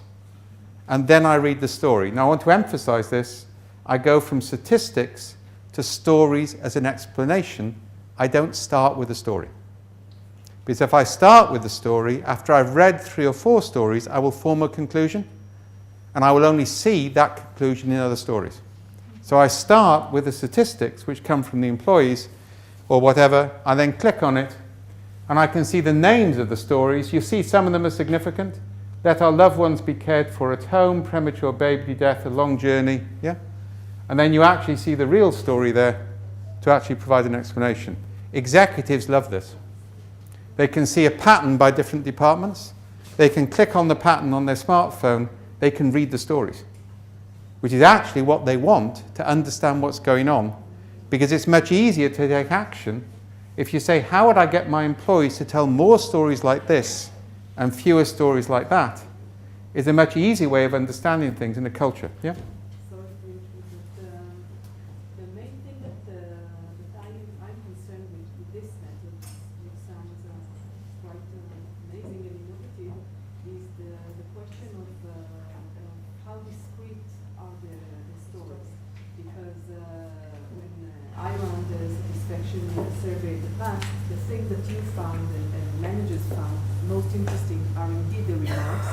and then I read the story. Now I want to emphasize this. I go from statistics to stories as an explanation. I don't start with a story. Because if I start with the story, after I've read 3 or 4 stories, I will form a conclusion, and I will only see that conclusion in other stories. So I start with the statistics which come from the employees or whatever. I then click on it, and I can see the names of the stories. You see some of them are significant. Let our loved ones be cared for at home, premature baby death, a long journey, yeah? And then you actually see the real story there to actually provide an explanation. Executives love this. They can see a pattern by different departments. They can click on the pattern on their smartphone. They can read the stories, which is actually what they want to understand what's going on, because it's much easier to take action if you say, how would I get my employees to tell more stories like this and fewer stories like that? Is a much easier way of understanding things in a culture. Yeah? Sorry to interrupt, but the main thing that I'm concerned with this method, which sounds quite amazing and innovative, is the question of how discrete are the stories. Because when I ran the satisfaction survey in the past, the thing that you found and managers found most interesting are indeed the remarks,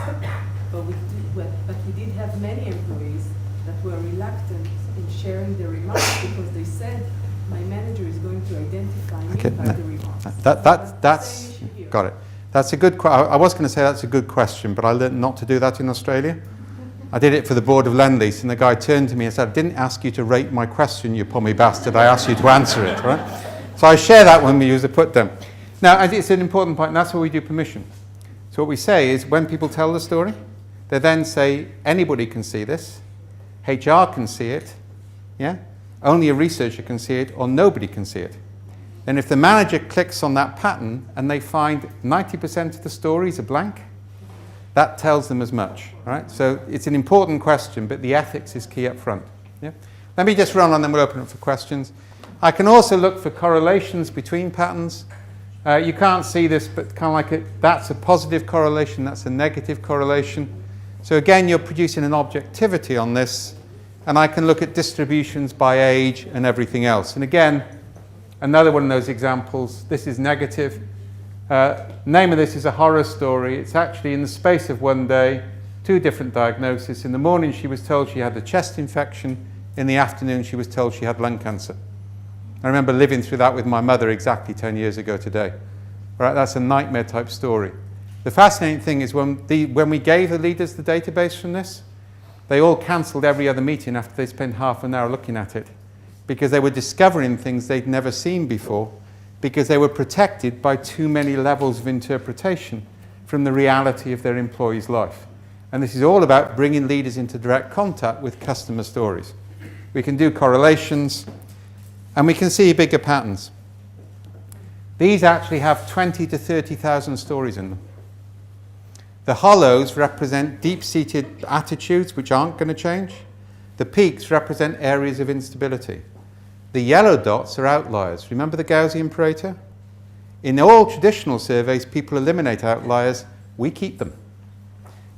but we did have many employees that were reluctant in sharing the remarks because they said, my manager is going to identify me by the remarks. That's got it. That's a good I was going to say that's a good question, but I learned not to do that in Australia. I did it for the board of Lend-Lease, and the guy turned to me and said, I didn't ask you to rate my question, you pommy bastard. I asked you to answer it, right? So I share that when we use the put down. Now, it's an important point, and that's where we do permission. So what we say is, when people tell the story, they then say, anybody can see this, HR can see it, yeah? Only a researcher can see it, or nobody can see it. And if the manager clicks on that pattern and they find 90% of the stories are blank, that tells them as much, right? So it's an important question, but the ethics is key up front. Yeah? Let me just run on, then we'll open it for questions. I can also look for correlations between patterns. You can't see this, but kind of like that's a positive correlation, that's a negative correlation. So again, you're producing an objectivity on this, and I can look at distributions by age and everything else. And again, another one of those examples, this is negative. Name of this is a horror story. It's actually in the space of one day, 2 different diagnoses. In the morning, she was told she had a chest infection. In the afternoon, she was told she had lung cancer. I remember living through that with my mother exactly 10 years ago today. Right, that's a nightmare type story. The fascinating thing is when we gave the leaders the database from this, they all cancelled every other meeting after they spent half an hour looking at it, because they were discovering things they'd never seen before, because they were protected by too many levels of interpretation from the reality of their employee's life. And this is all about bringing leaders into direct contact with customer stories. We can do correlations, and we can see bigger patterns. These actually have 20 to 30,000 stories in them. The hollows represent deep-seated attitudes which aren't going to change. The peaks represent areas of instability. The yellow dots are outliers. Remember the Gaussian Pareto? In all traditional surveys, people eliminate outliers. We keep them,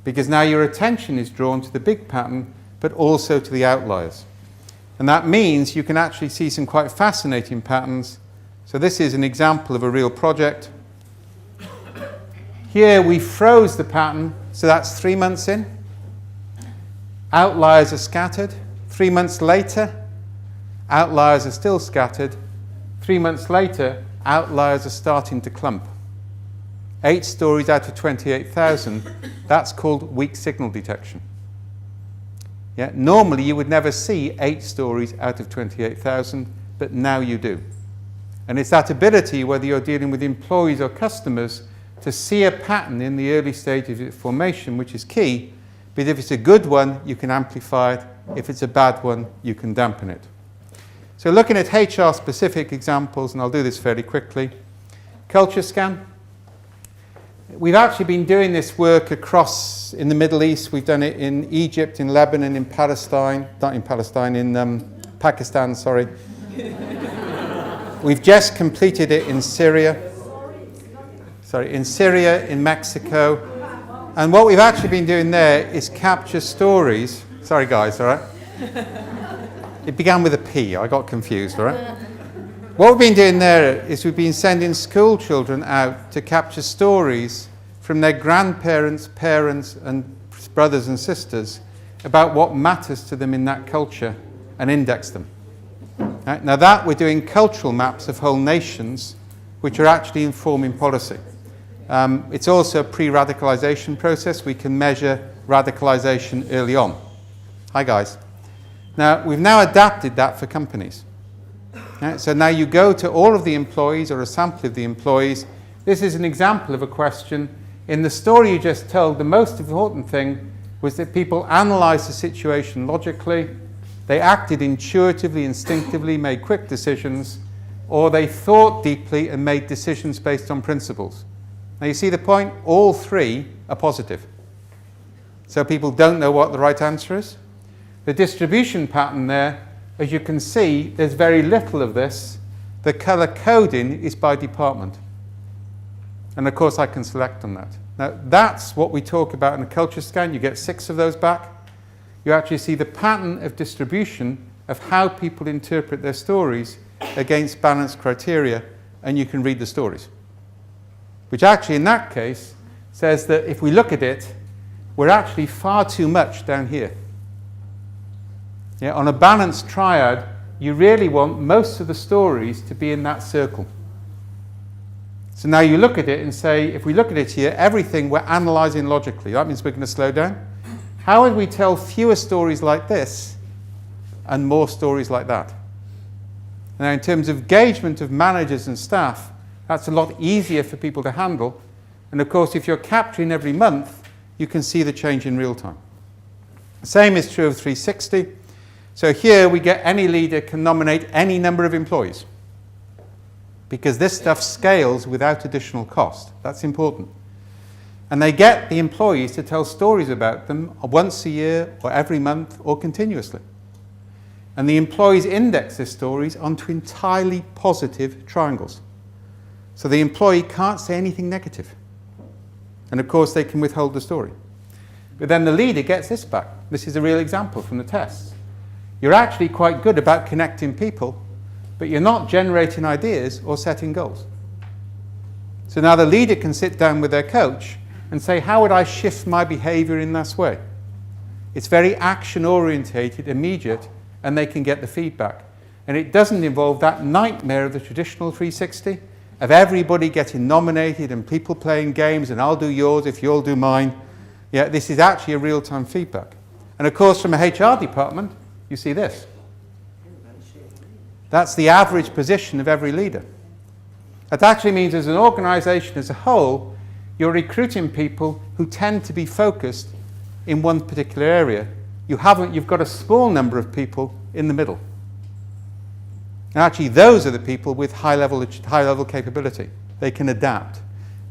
because now your attention is drawn to the big pattern, but also to the outliers. And that means you can actually see some quite fascinating patterns. So this is an example of a real project. Here we froze the pattern, so that's 3 months in. Outliers are scattered. 3 months later, outliers are still scattered. 3 months later, outliers are starting to clump. 8 stories out of 28,000, that's called weak signal detection. Yeah? Normally you would never see 8 stories out of 28,000, but now you do. And it's that ability, whether you're dealing with employees or customers, to see a pattern in the early stages of formation, which is key. But if it's a good one, you can amplify it. If it's a bad one, you can dampen it. So looking at HR-specific examples, and I'll do this fairly quickly. Culture scan. We've actually been doing this work across in the Middle East. We've done it in Egypt, in Lebanon, in Palestine. Not in Palestine, in Pakistan, sorry. We've just completed it in Syria. In Syria, in Mexico. And what we've actually been doing there is capture stories. Sorry guys, all right? It began with a P, I got confused, all right? What we've been doing there is we've been sending school children out to capture stories from their grandparents, parents, and brothers and sisters about what matters to them in that culture and index them. Right? Now that we're doing cultural maps of whole nations which are actually informing policy. It's also a pre-radicalization process. We can measure radicalization early on. Hi guys. Now we've now adapted that for companies. Right? So now you go to all of the employees or a sample of the employees. This is an example of a question. In the story you just told, the most important thing was that people analysed the situation logically, they acted intuitively, instinctively, made quick decisions, or they thought deeply and made decisions based on principles. Now you see the point? All three are positive. So people don't know what the right answer is. The distribution pattern there, as you can see, there's very little of this. The colour coding is by department. And of course I can select on that. Now that's what we talk about in a culture scan. You get 6 of those back. You actually see the pattern of distribution of how people interpret their stories against balanced criteria, and you can read the stories. Which actually in that case says that if we look at it, we're actually far too much down here. Yeah, on a balanced triad, you really want most of the stories to be in that circle. So now you look at it and say, if we look at it here, everything we're analysing logically. That means we're going to slow down. How would we tell fewer stories like this and more stories like that? Now in terms of engagement of managers and staff, that's a lot easier for people to handle. And of course, if you're capturing every month, you can see the change in real time. The same is true of 360. So here we get any leader can nominate any number of employees, because this stuff scales without additional cost. That's important. And they get the employees to tell stories about them once a year or every month or continuously. And the employees index their stories onto entirely positive triangles. So the employee can't say anything negative. And of course they can withhold the story. But then the leader gets this back. This is a real example from the tests. You're actually quite good about connecting people, but you're not generating ideas or setting goals. So now the leader can sit down with their coach and say, how would I shift my behavior in this way? It's very action-orientated, immediate, and they can get the feedback. And it doesn't involve that nightmare of the traditional 360, of everybody getting nominated and people playing games, and I'll do yours if you'll do mine. Yeah, this is actually a real-time feedback. And of course, from a HR department, you see this. That's the average position of every leader. That actually means as an organisation as a whole, you're recruiting people who tend to be focused in one particular area. You've got a small number of people in the middle. And actually those are the people with high level capability. They can adapt.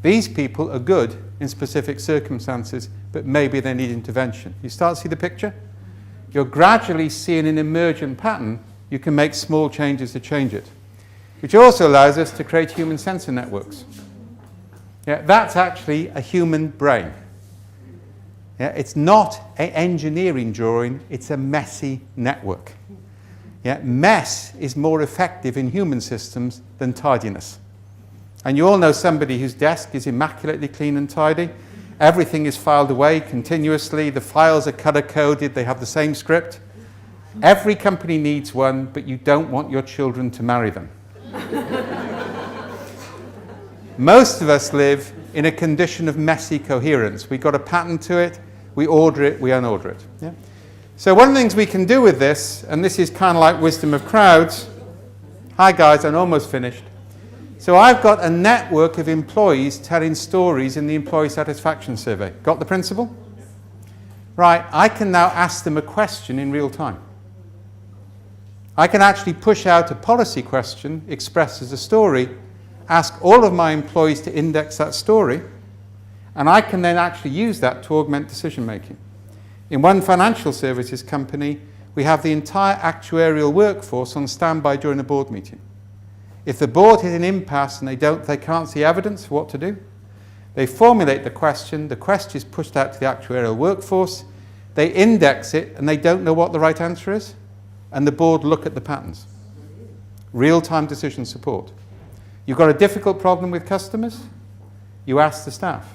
These people are good in specific circumstances, but maybe they need intervention. You start to see the picture? You're gradually seeing an emergent pattern. You can make small changes to change it, which also allows us to create human sensor networks. Yeah, that's actually a human brain. Yeah, it's not an engineering drawing, it's a messy network. Yeah, mess is more effective in human systems than tidiness. And you all know somebody whose desk is immaculately clean and tidy. Everything is filed away continuously. The files are color-coded. They have the same script. Every company needs one, but you don't want your children to marry them. Most of us live in a condition of messy coherence. We've got a pattern to it. We order it. We unorder it. Yeah? So one of the things we can do with this, and this is kind of like wisdom of crowds. Hi, guys. I'm almost finished. So I've got a network of employees telling stories in the employee satisfaction survey. Got the principle? Right, I can now ask them a question in real time. I can actually push out a policy question expressed as a story, ask all of my employees to index that story, and I can then actually use that to augment decision making. In one financial services company, we have the entire actuarial workforce on standby during a board meeting. If the board hit an impasse and they can't see evidence for what to do, they formulate the question is pushed out to the actuarial workforce, they index it, and they don't know what the right answer is, and the board look at the patterns. real-time decision support. You've got a difficult problem with customers, you ask the staff.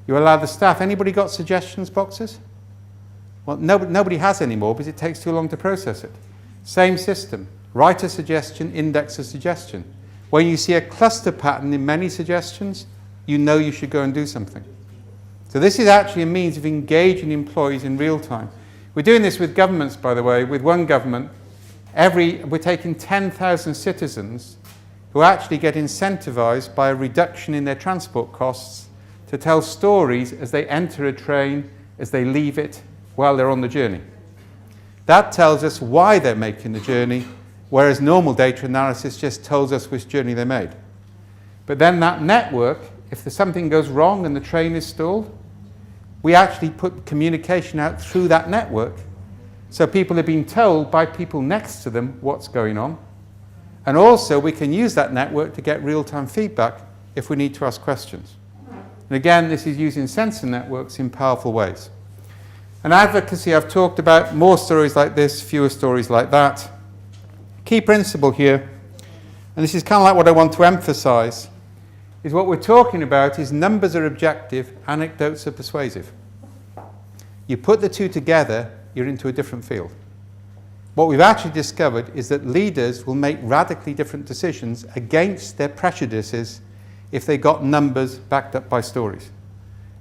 You allow the staff. Anybody got suggestions boxes? Well, nobody has anymore because it takes too long to process it. Same system. Write a suggestion, index a suggestion. When you see a cluster pattern in many suggestions, you know you should go and do something. So this is actually a means of engaging employees in real time. We're doing this with governments, by the way. With one government, we're taking 10,000 citizens who actually get incentivized by a reduction in their transport costs to tell stories as they enter a train, as they leave it, while they're on the journey. That tells us why they're making the journey, whereas normal data analysis just tells us which journey they made. But then that network, if there's something goes wrong and the train is stalled, we actually put communication out through that network. So people are being told by people next to them what's going on. And also we can use that network to get real-time feedback if we need to ask questions. And again, this is using sensor networks in powerful ways. And advocacy, I've talked about more stories like this, fewer stories like that. Key principle here, and this is kind of like what I want to emphasize, is what we're talking about is numbers are objective, anecdotes are persuasive. You put the two together, you're into a different field. What we've actually discovered is that leaders will make radically different decisions against their prejudices if they got numbers backed up by stories.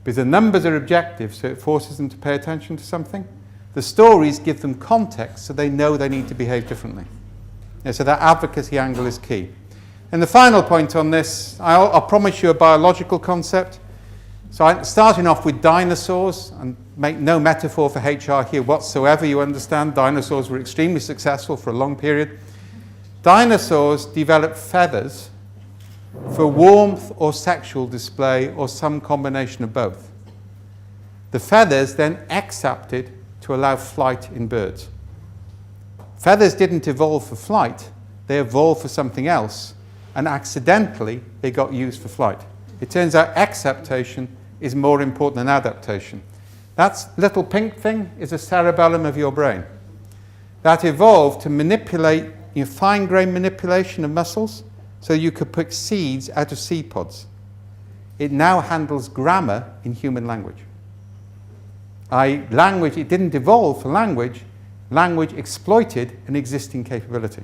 Because the numbers are objective, so it forces them to pay attention to something. The stories give them context, so they know they need to behave differently. Yeah, so that advocacy angle is key. And the final point on this, I'll promise you a biological concept. So I'm starting off with dinosaurs, and make no metaphor for HR here whatsoever. You understand, dinosaurs were extremely successful for a long period. Dinosaurs developed feathers for warmth or sexual display or some combination of both. The feathers then exapted to allow flight in birds. Feathers didn't evolve for flight, they evolved for something else, and accidentally they got used for flight. It turns out exaptation is more important than adaptation. That little pink thing is a cerebellum of your brain. That evolved to manipulate, fine-grained manipulation of muscles, so you could pick seeds out of seed pods. It now handles grammar in human language. Language, it didn't evolve for language. Language exploited an existing capability.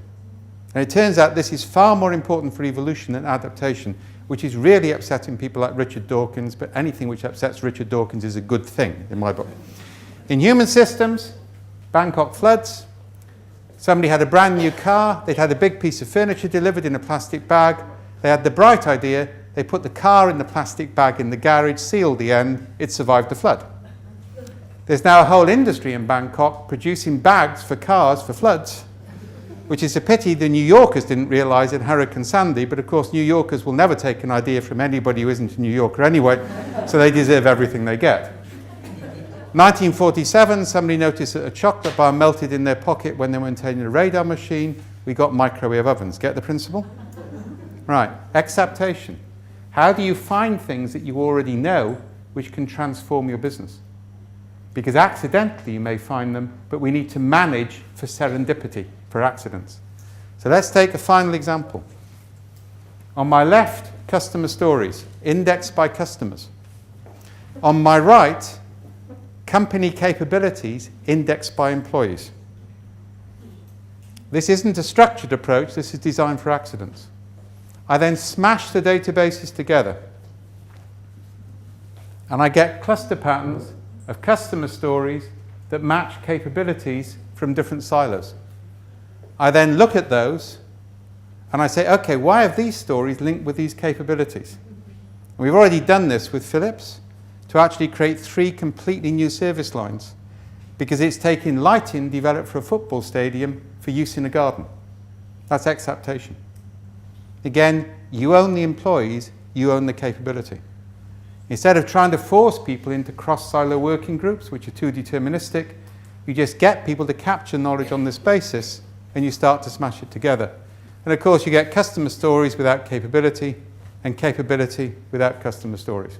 And it turns out this is far more important for evolution than adaptation, which is really upsetting people like Richard Dawkins, but anything which upsets Richard Dawkins is a good thing, in my book. In human systems, Bangkok floods, somebody had a brand new car, they'd had a big piece of furniture delivered in a plastic bag, they had the bright idea, they put the car in the plastic bag in the garage, sealed the end, it survived the flood. There's now a whole industry in Bangkok producing bags for cars for floods, which is a pity the New Yorkers didn't realise in Hurricane Sandy, but of course New Yorkers will never take an idea from anybody who isn't a New Yorker anyway, so they deserve everything they get. 1947, somebody noticed that a chocolate bar melted in their pocket when they were maintaining a radar machine. We got microwave ovens. Get the principle? Right, exaptation. How do you find things that you already know which can transform your business? Because accidentally you may find them, but we need to manage for serendipity, for accidents. So let's take a final example. On my left, customer stories, indexed by customers. On my right, company capabilities indexed by employees. This isn't a structured approach, this is designed for accidents. I then smash the databases together and I get cluster patterns of customer stories that match capabilities from different silos. I then look at those and I say, okay, why have these stories linked with these capabilities? And we've already done this with Philips to actually create 3 completely new service lines because it's taking lighting developed for a football stadium for use in a garden. That's exaptation. Again, you own the employees, you own the capability. Instead of trying to force people into cross-silo working groups, which are too deterministic, you just get people to capture knowledge on this basis and you start to smash it together. And of course, you get customer stories without capability and capability without customer stories.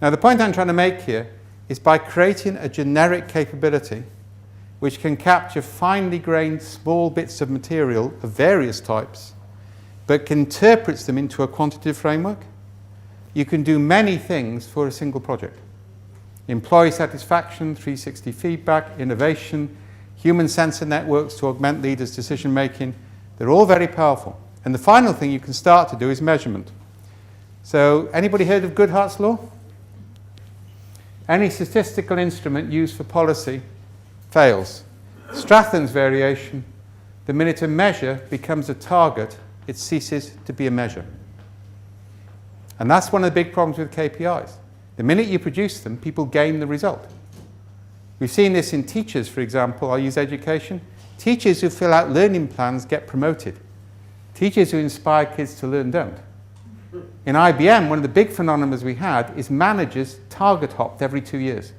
Now, the point I'm trying to make here is by creating a generic capability, which can capture finely grained small bits of material of various types, but interprets them into a quantitative framework, you can do many things for a single project. Employee satisfaction, 360 feedback, innovation, human sensor networks to augment leaders' decision making, they're all very powerful. And the final thing you can start to do is measurement. So, anybody heard of Goodhart's law? Any statistical instrument used for policy fails. Stratton's variation, the minute a measure becomes a target, it ceases to be a measure. And that's one of the big problems with KPIs. The minute you produce them, people gain the result. We've seen this in teachers, for example. I'll use education. Teachers who fill out learning plans get promoted. Teachers who inspire kids to learn don't. In IBM, one of the big phenomena we had is managers target hopped every 2 years.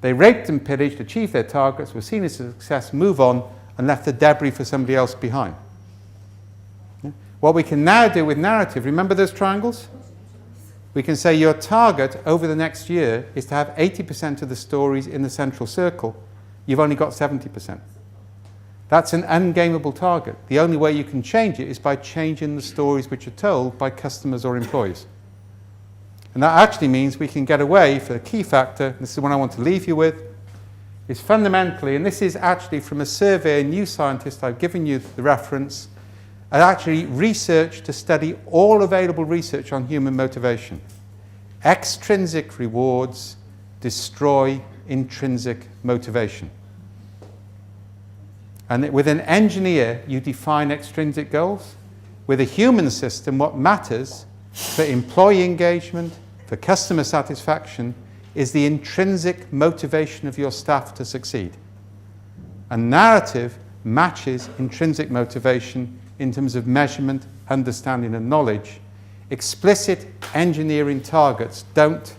They raped and pillaged, achieved their targets, were seen as a success, move on, and left the debris for somebody else behind. Yeah? What we can now do with narrative, remember those triangles? We can say your target over the next year is to have 80% of the stories in the central circle. You've only got 70%. That's an ungameable target. The only way you can change it is by changing the stories which are told by customers or employees. And that actually means we can get away for the key factor, this is the one I want to leave you with, is fundamentally, and this is actually from a survey, a new scientist, I've given you the reference, and actually research to study all available research on human motivation. Extrinsic rewards destroy intrinsic motivation. And with an engineer, you define extrinsic goals. With a human system, what matters for employee engagement, for customer satisfaction, is the intrinsic motivation of your staff to succeed. And narrative matches intrinsic motivation in terms of measurement, understanding, and knowledge. Explicit engineering targets don't.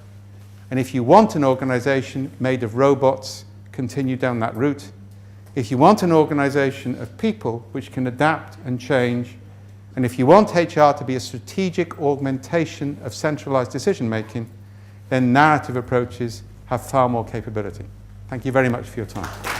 And if you want an organization made of robots, continue down that route. If you want an organization of people which can adapt and change, and if you want HR to be a strategic augmentation of centralized decision making, then narrative approaches have far more capability. Thank you very much for your time.